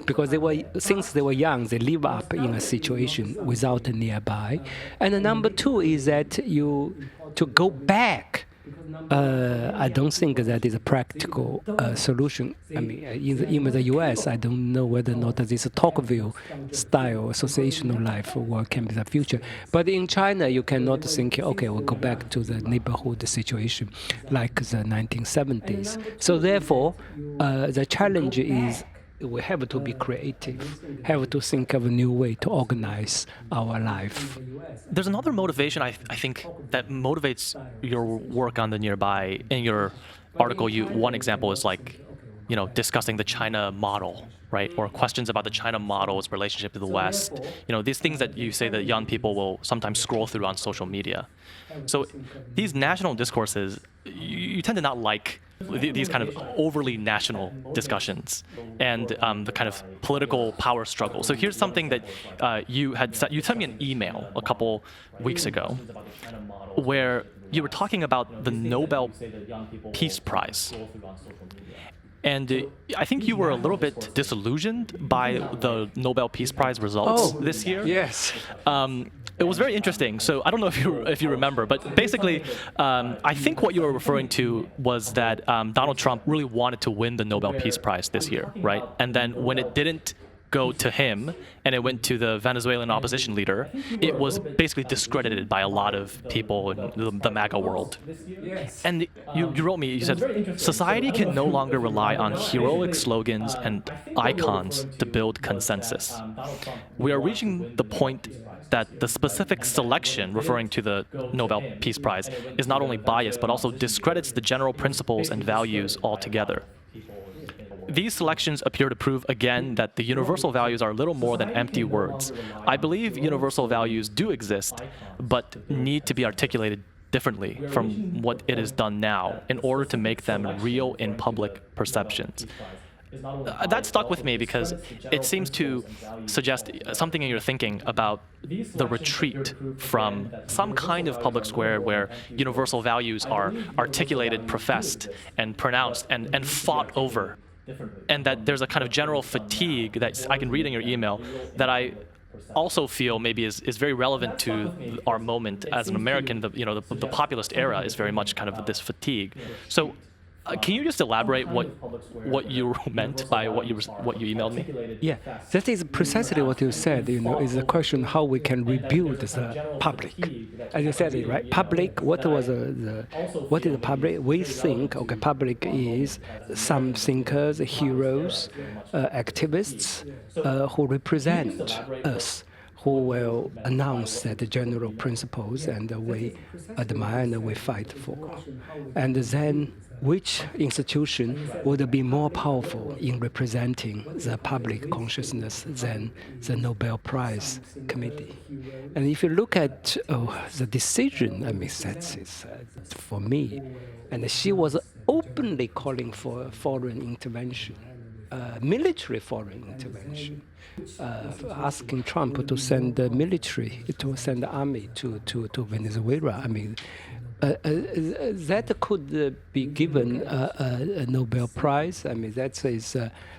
Because since they were young, they live up in a situation without a nearby. And number two is that to go back. I don't think that is a practical solution. I mean, in the US, I don't know whether or not this Tocqueville style associational life can be the future. But in China, you cannot think, okay, we'll go back to the neighborhood situation like the 1970s. So therefore, the challenge is we have to be creative, have to think of a new way to organize our life. There's another motivation I think that motivates your work on the nearby. In your article, one example is discussing the China model, right? Or questions about the China model's relationship to the West. These things that you say that young people will sometimes scroll through on social media. So these national discourses, you tend to not like these kind of overly national discussions and the kind of political power struggle. So here's something that you sent me an email a couple weeks ago where you were talking about the Nobel Peace Prize. And I think you were a little bit disillusioned by the Nobel Peace Prize results this year. Yes. It was very interesting. So I don't know if you remember, but basically, I think what you were referring to was that Donald Trump really wanted to win the Nobel Peace Prize this year, right? And then when it didn't go to him and it went to the Venezuelan opposition leader, it was basically discredited by a lot of people in the MAGA world. And you wrote me, you said, society can no longer rely on heroic slogans and icons to build consensus. We are reaching the point that the specific selection, referring to the Nobel Peace Prize, is not only biased, but also discredits the general principles and values altogether. These selections appear to prove again that the universal values are little more than empty words. I believe universal values do exist, but need to be articulated differently from what it is done now in order to make them real in public perceptions. That stuck with me because it seems to suggest something in your thinking about the retreat from some kind of public square where universal values are articulated, professed, and pronounced and fought over. And that there's a kind of general fatigue that I can read in your email that I also feel maybe is very relevant to our moment as an American. The populist era is very much kind of this fatigue. So can you just elaborate what you meant by what you emailed me? Yeah, that is precisely what you said. Is the question how we can rebuild the public. As you said it, right? Public. What is the public? We think public is some thinkers, heroes, activists who represent us, who will announce the general principles and we admire and we fight for, and then which institution would be more powerful in representing the public consciousness than the Nobel Prize Committee? And if you look at the decision, I mean, that's for me. And she was openly calling for foreign intervention, military foreign intervention, asking Trump to send the military, to send the army to Venezuela. I mean, that could be given a Nobel Prize. I mean, that is.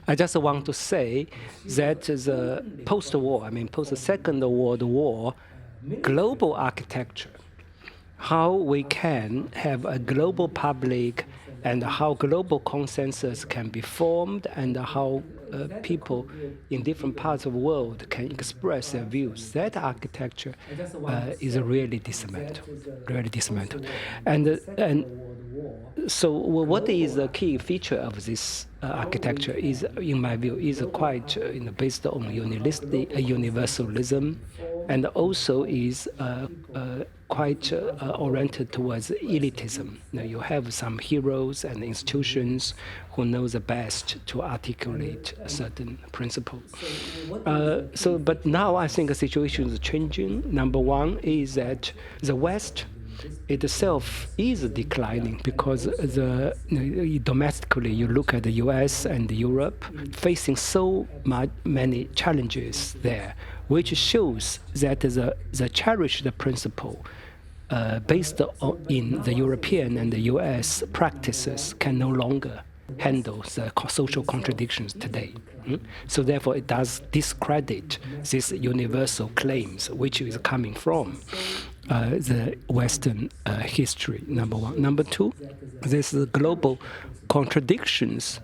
I just want to say that the post-war, I mean, post-Second World War, global architecture, how we can have a global public and how global consensus can be formed, and how people in different parts of the world can express their views. That architecture is really dismantled, really dismantled. And so what is the key feature of this architecture is, in my view, is quite based on universalism, and also is quite oriented towards elitism. Now, you have some heroes and institutions who know the best to articulate a certain principle. But now I think the situation is changing. Number one is that the West itself is declining because domestically you look at the US and Europe facing so many challenges there, which shows that the cherished principle based in the European and the US practices can no longer handle the social contradictions today. So therefore, it does discredit these universal claims, which is coming from the Western history, number one. Number two, this global contradictions,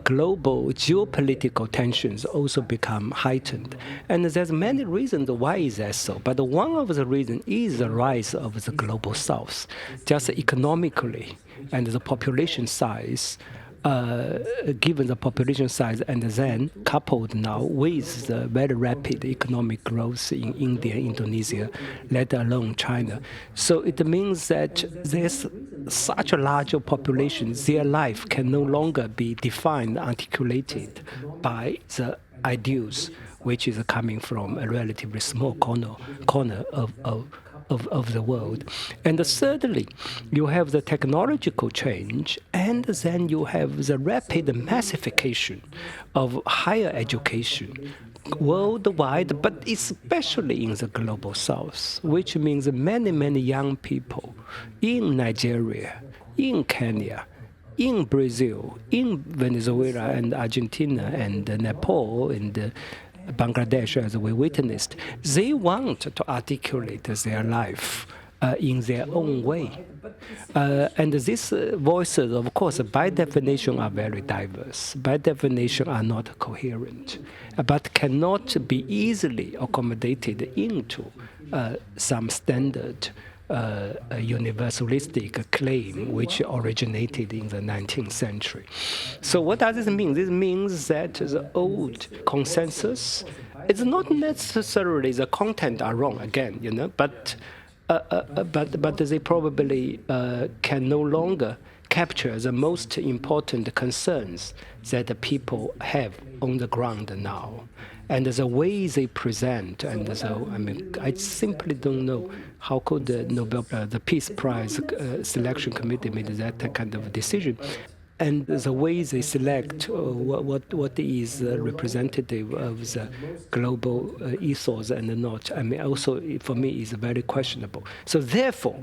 global geopolitical tensions also become heightened. And there's many reasons why is that so. But one of the reasons is the rise of the global South, just economically and the population size. Given the population size, and then coupled now with the very rapid economic growth in India, Indonesia, let alone China. So it means that there's such a large population, their life can no longer be defined, articulated by the ideals which is coming from a relatively small corner of the world. And thirdly, you have the technological change, and then you have the rapid massification of higher education worldwide, but especially in the global South, which means many young people in Nigeria, in Kenya, in Brazil, in Venezuela and Argentina and Nepal and Bangladesh, as we witnessed, they want to articulate their life in their own way. And these voices, of course, by definition are very diverse, by definition are not coherent, but cannot be easily accommodated into some standard universalistic claim which originated in the 19th century. So what does this mean? This means that the old consensus is not necessarily the content are wrong again, but they probably can no longer capture the most important concerns that the people have on the ground now. And the way they present, and so I simply don't know how could the Peace Prize selection committee made that kind of decision. And the way they select what is representative of the global ethos and not, also for me is very questionable. So therefore,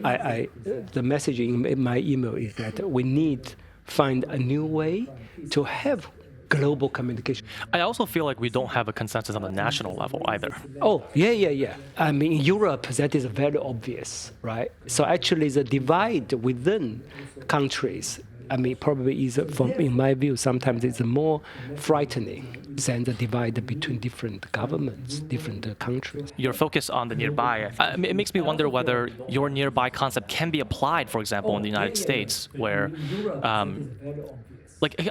the message in my email is that we need find a new way to have global communication. I also feel like we don't have a consensus on the national level either. Oh, yeah. In Europe, that is very obvious, right? So actually, the divide within countries, probably is, in my view, sometimes it's more frightening than the divide between different governments, different countries. Your focus on the nearby, it makes me wonder whether your nearby concept can be applied, for example, in the United States, where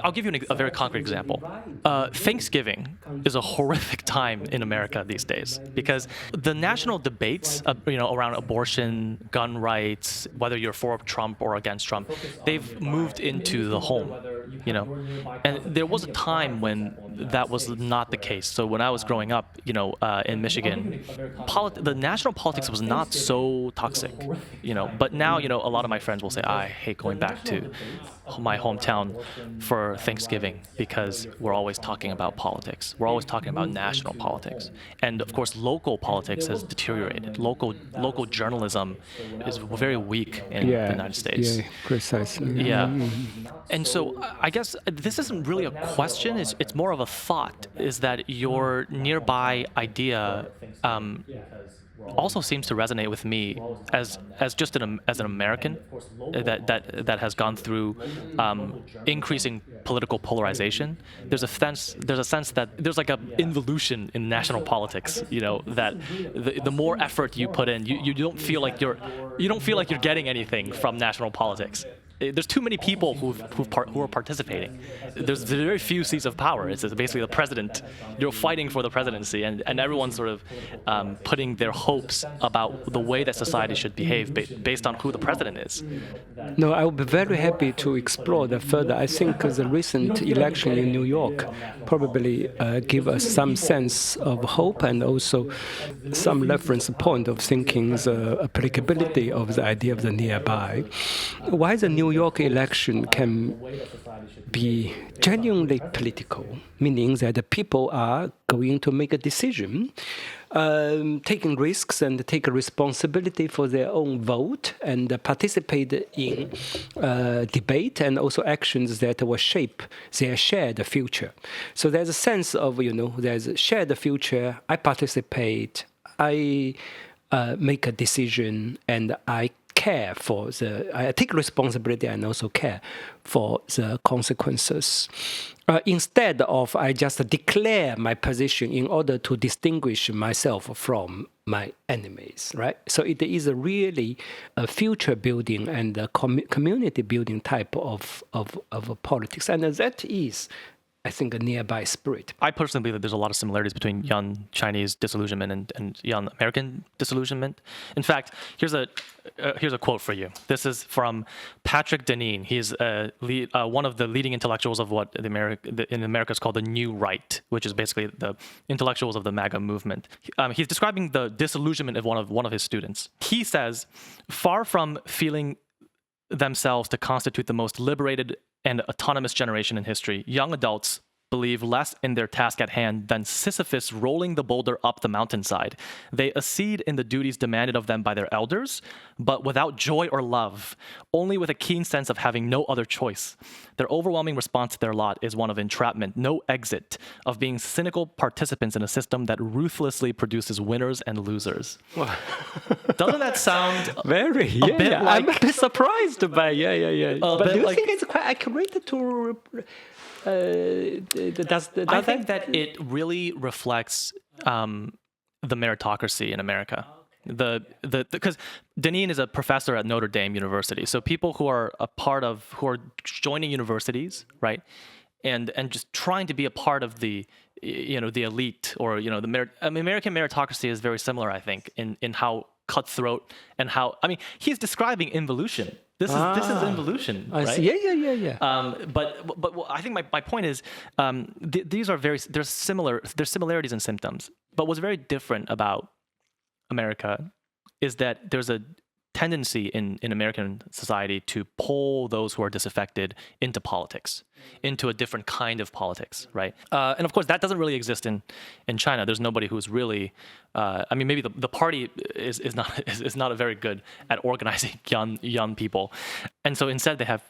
I'll give you a very concrete example. Thanksgiving is a horrific time in America these days because the national debates, around abortion, gun rights, whether you're for Trump or against Trump, they've moved into the home, And there was a time when that was not the case. So when I was growing up, in Michigan, the national politics was not so toxic, But now, a lot of my friends will say, I hate going back to my hometown for Thanksgiving because we're always talking about politics. We're always talking about national politics. And of course, local politics has deteriorated. Local journalism is very weak in the United States. Yeah, precisely. Yeah. And so I guess this isn't really a question, it's more of a thought, is that your nearby idea also seems to resonate with me as just as an American that has gone through increasing political polarization. There's a sense that there's like an involution in national politics. That the more effort you put in, you don't feel like you're getting anything from national politics. There's too many people who are participating. There's very few seats of power. It's basically the president. You're fighting for the presidency, and everyone's sort of putting their hopes about the way that society should behave based on who the president is. No, I would be very happy to explore that further. I think the recent election in New York probably give us some sense of hope and also some reference point of thinking the applicability of the idea of the nearby. Why the New York election can be genuinely political, meaning that the people are going to make a decision, taking risks and take a responsibility for their own vote and participate in debate and also actions that will shape their shared future. So there's a sense of, there's a shared future. I participate, I make a decision, and I take responsibility and also care for the consequences. Instead of I just declare my position in order to distinguish myself from my enemies, right? So it is really a future building and a community building type of politics. And that is, I think, a nearby spirit. I personally believe that there's a lot of similarities between young Chinese disillusionment and young American disillusionment. In fact, here's a quote for you. This is from Patrick Deneen. He's one of the leading intellectuals of what in America is called the New Right, which is basically the intellectuals of the MAGA movement. He's describing the disillusionment of one of his students. He says, "Far from feeling themselves to constitute the most liberated and autonomous generation in history, young adults believe less in their task at hand than Sisyphus rolling the boulder up the mountainside. They accede in the duties demanded of them by their elders, but without joy or love, only with a keen sense of having no other choice. Their overwhelming response to their lot is one of entrapment, no exit, of being cynical participants in a system that ruthlessly produces winners and losers." Doesn't that sound very? Bit like, I'm a bit surprised by But do you think it's quite accurate to? I think that it really reflects the meritocracy in America. Because Deneen is a professor at Notre Dame University, so people who are joining universities, right, and just trying to be a part of the elite or American meritocracy is very similar, I think, in how cutthroat and how he's describing involution. This is involution, right? I see. Yeah. But I think my point is these are there's similarities and symptoms. But what's very different about America is that there's a tendency in American society to pull those who are disaffected into politics, into a different kind of politics, right? And of course, that doesn't really exist in China. There's nobody who's really, maybe the party is not very good at organizing young people, and so instead they have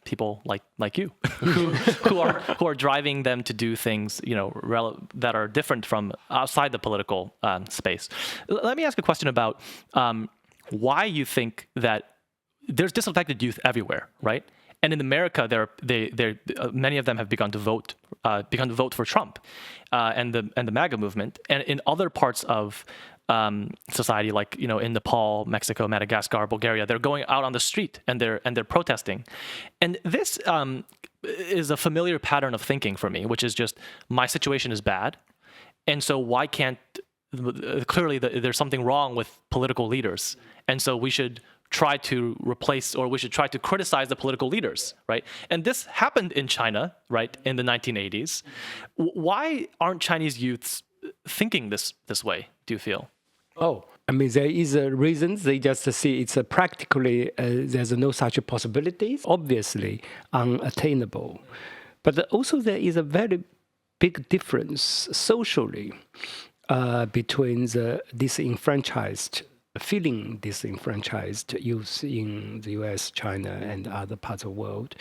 people like you who are driving them to do things that are different from outside the political space. Let me ask a question about why you think that there's disaffected youth everywhere, right? And in America, many of them have begun to vote for Trump and the MAGA movement. And in other parts of society, like in Nepal, Mexico, Madagascar, Bulgaria, they're going out on the street and they're protesting. And this is a familiar pattern of thinking for me, which is just my situation is bad, and so why can't clearly there's something wrong with political leaders, and so we should try to replace, or we should try to criticize the political leaders, right? And this happened in China, right, in the 1980s. Why aren't Chinese youths thinking this way, do you feel? There is a reason. They just see it's practically, there's no such possibilities, obviously unattainable. But also there is a very big difference socially between the feeling disenfranchised youth in the US, China, and other parts of the world.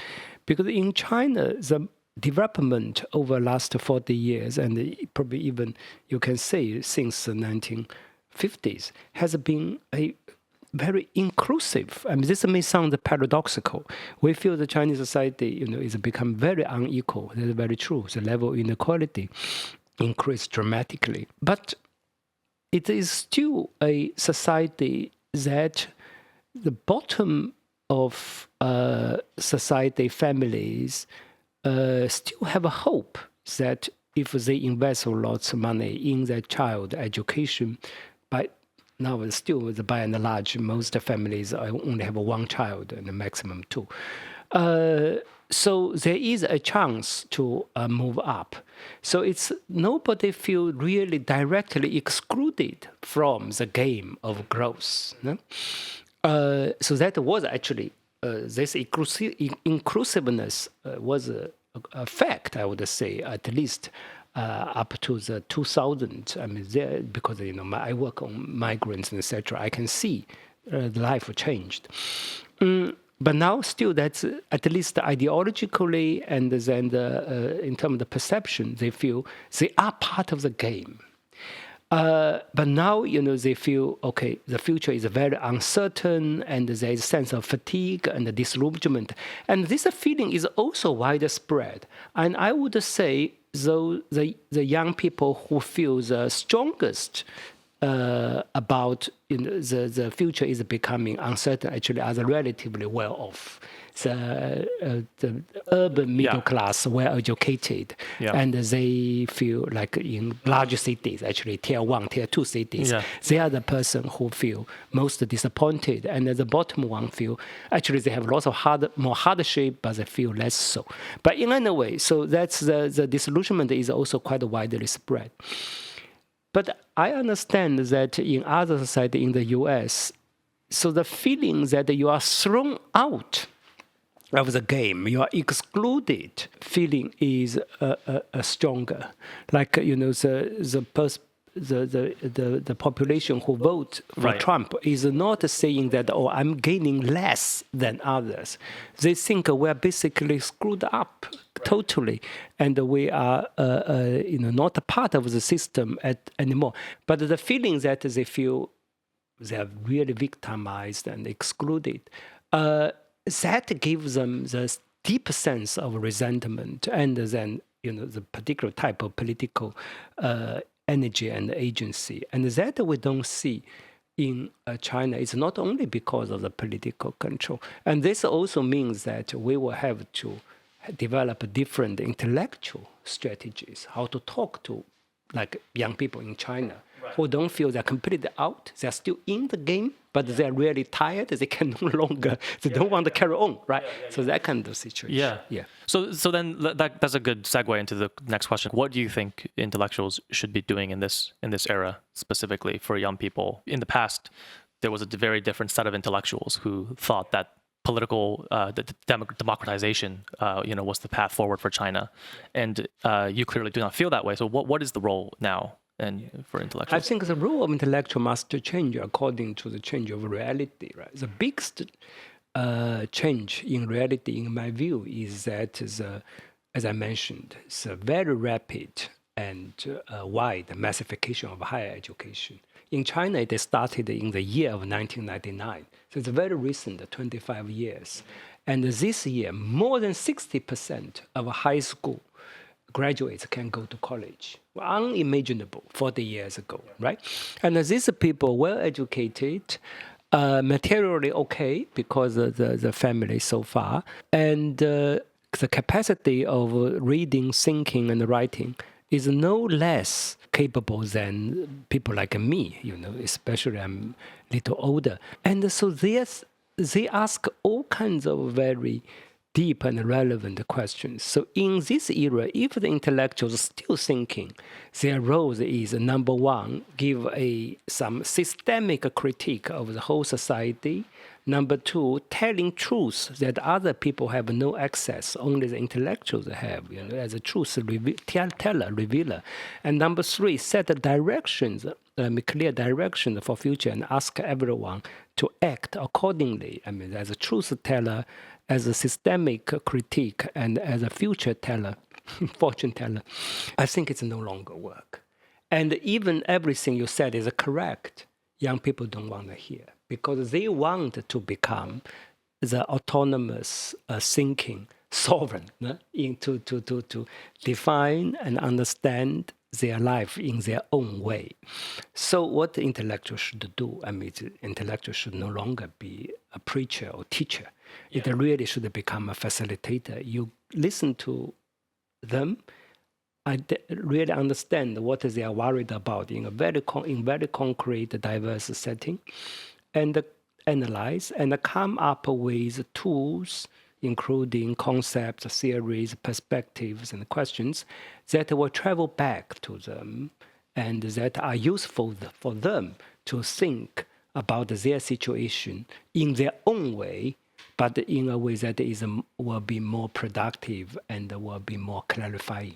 Because in China, the development over the last 40 years, and probably even you can say since the 50s has been a very inclusive. I mean, this may sound paradoxical. We feel the Chinese society, is become very unequal. That's very true. The level of inequality increased dramatically. But it is still a society that the bottom of society families still have a hope that if they invest lots of money in their child education, now still by and large, most families only have one child and a maximum two. So there is a chance to move up. So it's nobody feel really directly excluded from the game of growth. No? So that was actually this inclusiveness was a fact, I would say, at least up to the 2000s. I mean, because I work on migrants and etc. I can see life changed. But now still that's at least ideologically and then in terms of the perception, they feel they are part of the game. But now, they feel, okay, the future is very uncertain and there is a sense of fatigue and disillusionment. And this feeling is also widespread. And I would say the young people who feel the strongest about the future is becoming uncertain actually are the relatively well off. The urban middle class, well educated, and they feel like in large cities, actually tier 1, tier 2 cities, they are the person who feel most disappointed, and the bottom one feel actually they have lots of more hardship, but they feel less so. But in any way, so that's the disillusionment is also quite widely spread. But I understand that in other society in the US, so the feeling that you are thrown out of the game, you are excluded, feeling is stronger. Like, the population who vote for Trump is not saying that, I'm gaining less than others. They think we're basically screwed up totally, and we are not a part of the system anymore. But the feeling that they feel they are really victimized and excluded, that gives them the deep sense of resentment and then the particular type of political energy and agency. And that we don't see in China. It's not only because of the political control. And this also means that we will have to develop different intellectual strategies, how to talk to like young people in China who don't feel they're completely out. They're still in the game, but they're really tired. They can no longer, they don't want to carry on, right? So that kind of situation. Yeah. So then that's a good segue into the next question. What do you think intellectuals should be doing in this era, specifically for young people? In the past, there was a very different set of intellectuals who thought that political democratization, was the path forward for China, and you clearly do not feel that way. So what is the role now and for intellectuals? I think the role of intellectual must change according to the change of reality. Right, the biggest change in reality, in my view, is that as I mentioned, it's a very rapid and wide massification of higher education. In China, it started in the year of 1999. So it's very recent, 25 years. And this year, more than 60% of high school graduates can go to college. Unimaginable 40 years ago, right? And these people, well-educated, materially okay because of the family so far, and the capacity of reading, thinking, and writing is no less capable than people like me, especially I'm a little older. And so they ask all kinds of very deep and relevant questions. So in this era, if the intellectuals are still thinking, their role is, number one, give some systemic critique of the whole society. Number two, telling truths that other people have no access, only the intellectuals have, as a truth teller, revealer. And number three, set the directions, clear directions for future and ask everyone to act accordingly. I mean, as a truth teller, as a systemic critique, and as a future teller, fortune teller, I think it's no longer work. And even everything you said is correct, young people don't want to hear because they want to become the autonomous thinking sovereign to define and understand their life in their own way. So what the intellectual should do, the intellectual should no longer be a preacher or teacher. It really should become a facilitator. You listen to them, really understand what they are worried about in a very concrete, diverse setting, and analyze and come up with tools, including concepts, theories, perspectives, and questions that will travel back to them and that are useful for them to think about their situation in their own way, but in a way that will be more productive and will be more clarifying.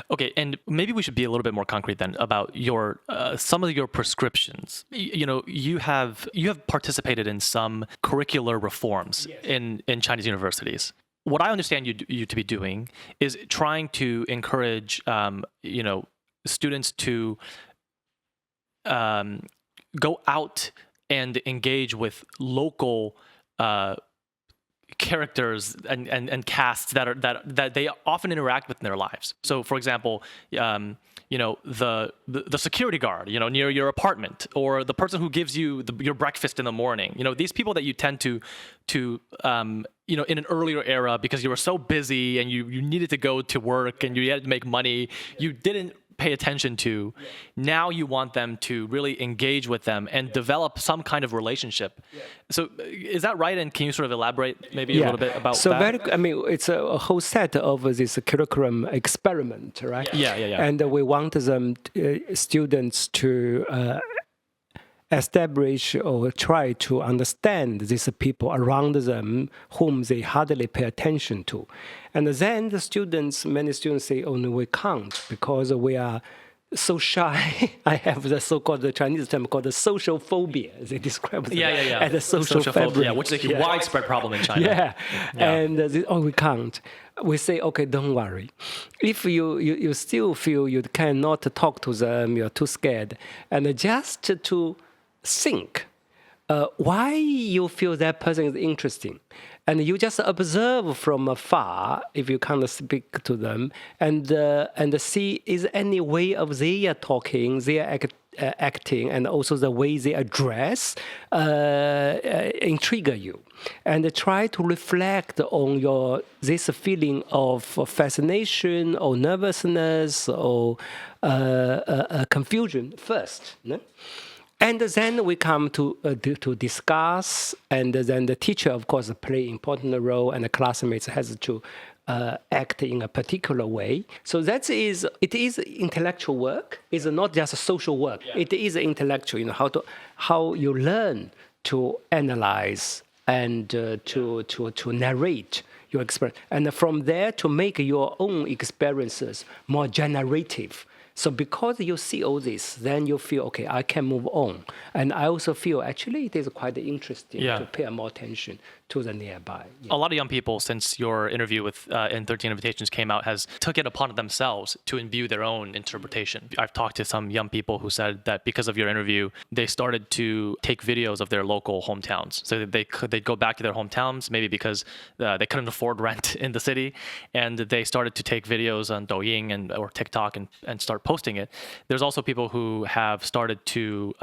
Okay, and maybe we should be a little bit more concrete then about your some of your prescriptions. You have participated in some curricular reforms in Chinese universities. What I understand you to be doing is trying to encourage students to go out and engage with local characters and casts that they often interact with in their lives. So, for example, the security guard, near your apartment, or the person who gives you your breakfast in the morning. These people that you tend to in an earlier era, because you were so busy and you needed to go to work and you had to make money, you didn't pay attention to. Now you want them to really engage with them and develop some kind of relationship. So is that right? And can you sort of elaborate maybe a little bit about that? It's a whole set of this curriculum experiment, right? Yeah. And we want them, students, to establish or try to understand these people around them whom they hardly pay attention to. And then many students say, oh, no, we can't because we are so shy. I have the so-called Chinese term called the social phobia. They describe it as a social phobia, which is a widespread problem in China. And we can't. We say, okay, don't worry. If you still feel you cannot talk to them, you're too scared, and just to think why you feel that person is interesting. And you just observe from afar, if you can't speak to them, and see is any way of their talking, their acting, and also the way they address intrigue you. And try to reflect on this feeling of fascination or nervousness or confusion first. No? And then we come to discuss, and then the teacher, of course, play an important role, and the classmates has to act in a particular way. So it is intellectual work. It's not just social work. Yeah. It is intellectual. How you learn to analyze and to narrate your experience, and from there to make your own experiences more generative. So because you see all this, then you feel, okay, I can move on. And I also feel, actually, it is quite interesting to pay more attention to the nearby. A lot of young people, since your interview with in 13 Invitations came out, took it upon themselves to imbue their own interpretation. I've talked to some young people who said that because of your interview, they started to take videos of their local hometowns. So they'd go back to their hometowns, maybe because they couldn't afford rent in the city, and they started to take videos on Douyin or TikTok and start posting it. There's also people who have started to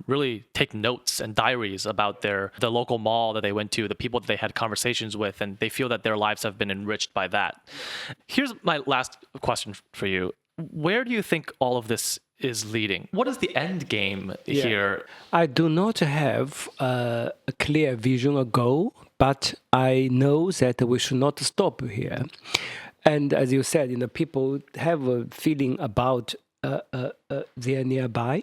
really take notes and diaries about the local mall that they went to, the people that they had conversations with, and they feel that their lives have been enriched by that. Here's my last question for you. Where do you think all of this is leading? What is the end game here? I do not have a clear vision or goal, but I know that we should not stop here. And as you said, people have a feeling about their nearby.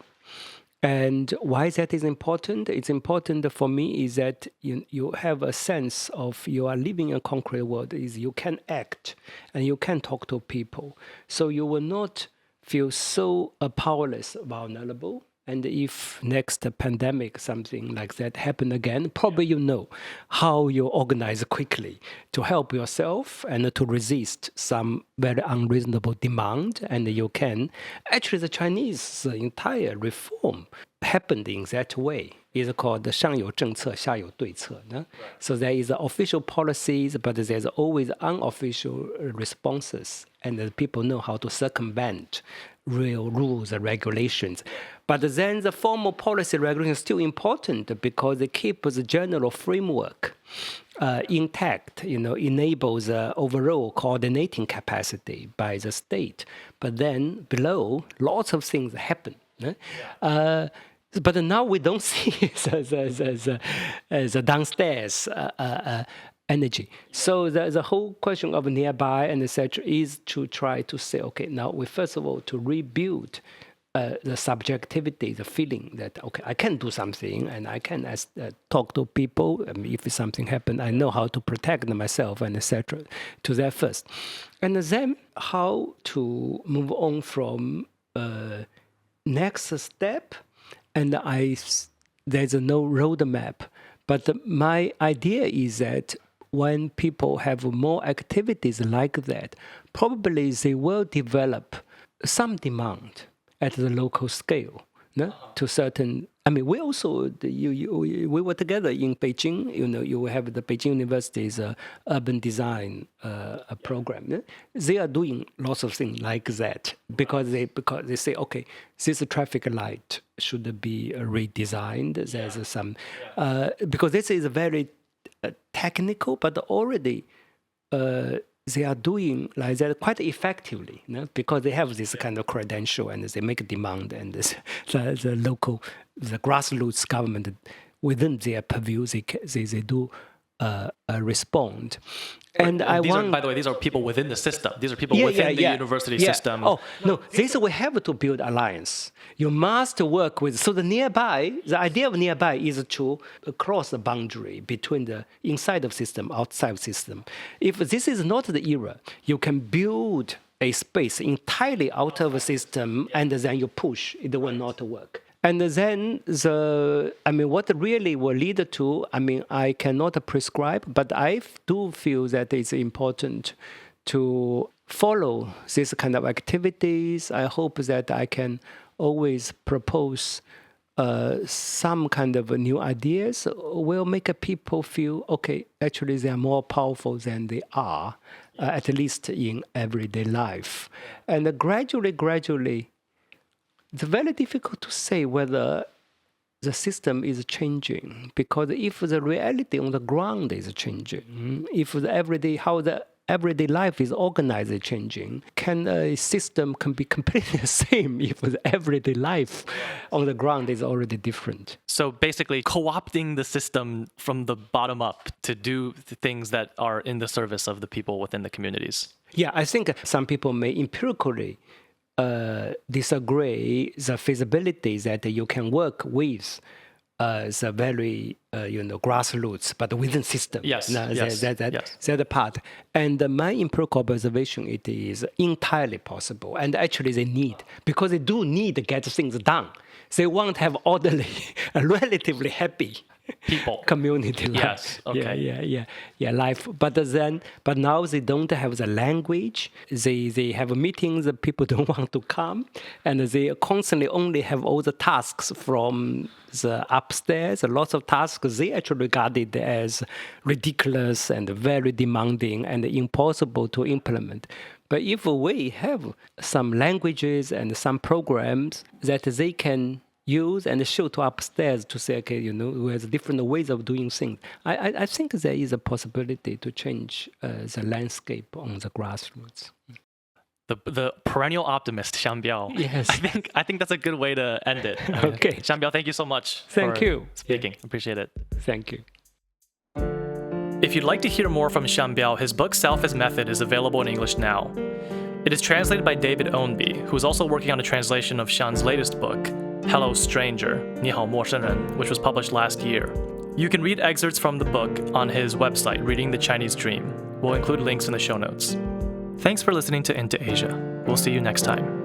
And why that is important? It's important for me is that you have a sense of you are living in a concrete world. Is you can act and you can talk to people. So you will not feel so powerless, vulnerable, And if next pandemic, something like that happen again, probably you know how you organize quickly to help yourself and to resist some very unreasonable demand. And you can, actually the Chinese entire reform happened in that way. It's called 上有政策,下有对策. No? So there is official policies, but there's always unofficial responses. And the people know how to circumvent real rules and regulations. But then the formal policy regulation is still important because they keep the general framework intact, enables overall coordinating capacity by the state. But then below, lots of things happen. But now we don't see it as a downstairs energy. So the whole question of nearby and etc. is to try to say, okay, now we first of all to rebuild the subjectivity, the feeling that, okay, I can do something and I can talk to people. I mean, if something happens, I know how to protect myself and etc. To that first. And then how to move on from next step. And there's no roadmap. But my idea is that when people have more activities like that, probably they will develop some demand at the local scale, no? To certain. I mean, we also we were together in Beijing. You have the Beijing University's urban design program. No? They are doing lots of things like that because they say, okay, this traffic light should be redesigned. There's some because this is very technical, but already. They are doing like that quite effectively, because they have this kind of credential and they make a demand, and the local, the grassroots government within their purview, they do respond. And by the way, these are people within the system. These are people within the university system. Oh, no, this we have to build alliance. You must work with, so the idea of nearby is to cross the boundary between the inside of system, outside of system. If this is not the era, you can build a space entirely out of a system and then you push, it will not work. And then what really will lead to, I cannot prescribe, but I do feel that it's important to follow this kind of activities. I hope that I can always propose some kind of new ideas will make people feel, okay, actually they are more powerful than they are, at least in everyday life. And gradually, it's very difficult to say whether the system is changing, because if the reality on the ground is changing, if how the everyday life is organized is changing, a system can be completely the same if the everyday life on the ground is already different. So basically co-opting the system from the bottom up to do the things that are in the service of the people within the communities. Yeah, I think some people may empirically disagree the feasibility that you can work with the very grassroots, but within system. Yes, that part. And my empirical observation, it is entirely possible. And actually they need, because they do need to get things done. They want to have orderly, relatively happy people community life. Yes. Okay. Life. But now they don't have the language. They have meetings that people don't want to come, and they constantly only have all the tasks from the upstairs. Lots of tasks they actually regard it as ridiculous and very demanding and impossible to implement. But if we have some languages and some programs that they can use and show to upstairs to say, okay, there's different ways of doing things. I think there is a possibility to change the landscape on the grassroots. The perennial optimist, Xiang Biao. Yes. I think that's a good way to end it. Okay. Xiang Biao, thank you so much for speaking. Appreciate it. Thank you. If you'd like to hear more from Xiang Biao, his book Self as Method is available in English now. It is translated by David Ownby, who is also working on a translation of Xiang's latest book, Hello Stranger, 你好陌生人, which was published last year. You can read excerpts from the book on his website, Reading the Chinese Dream. We'll include links in the show notes. Thanks for listening to Into Asia. We'll see you next time.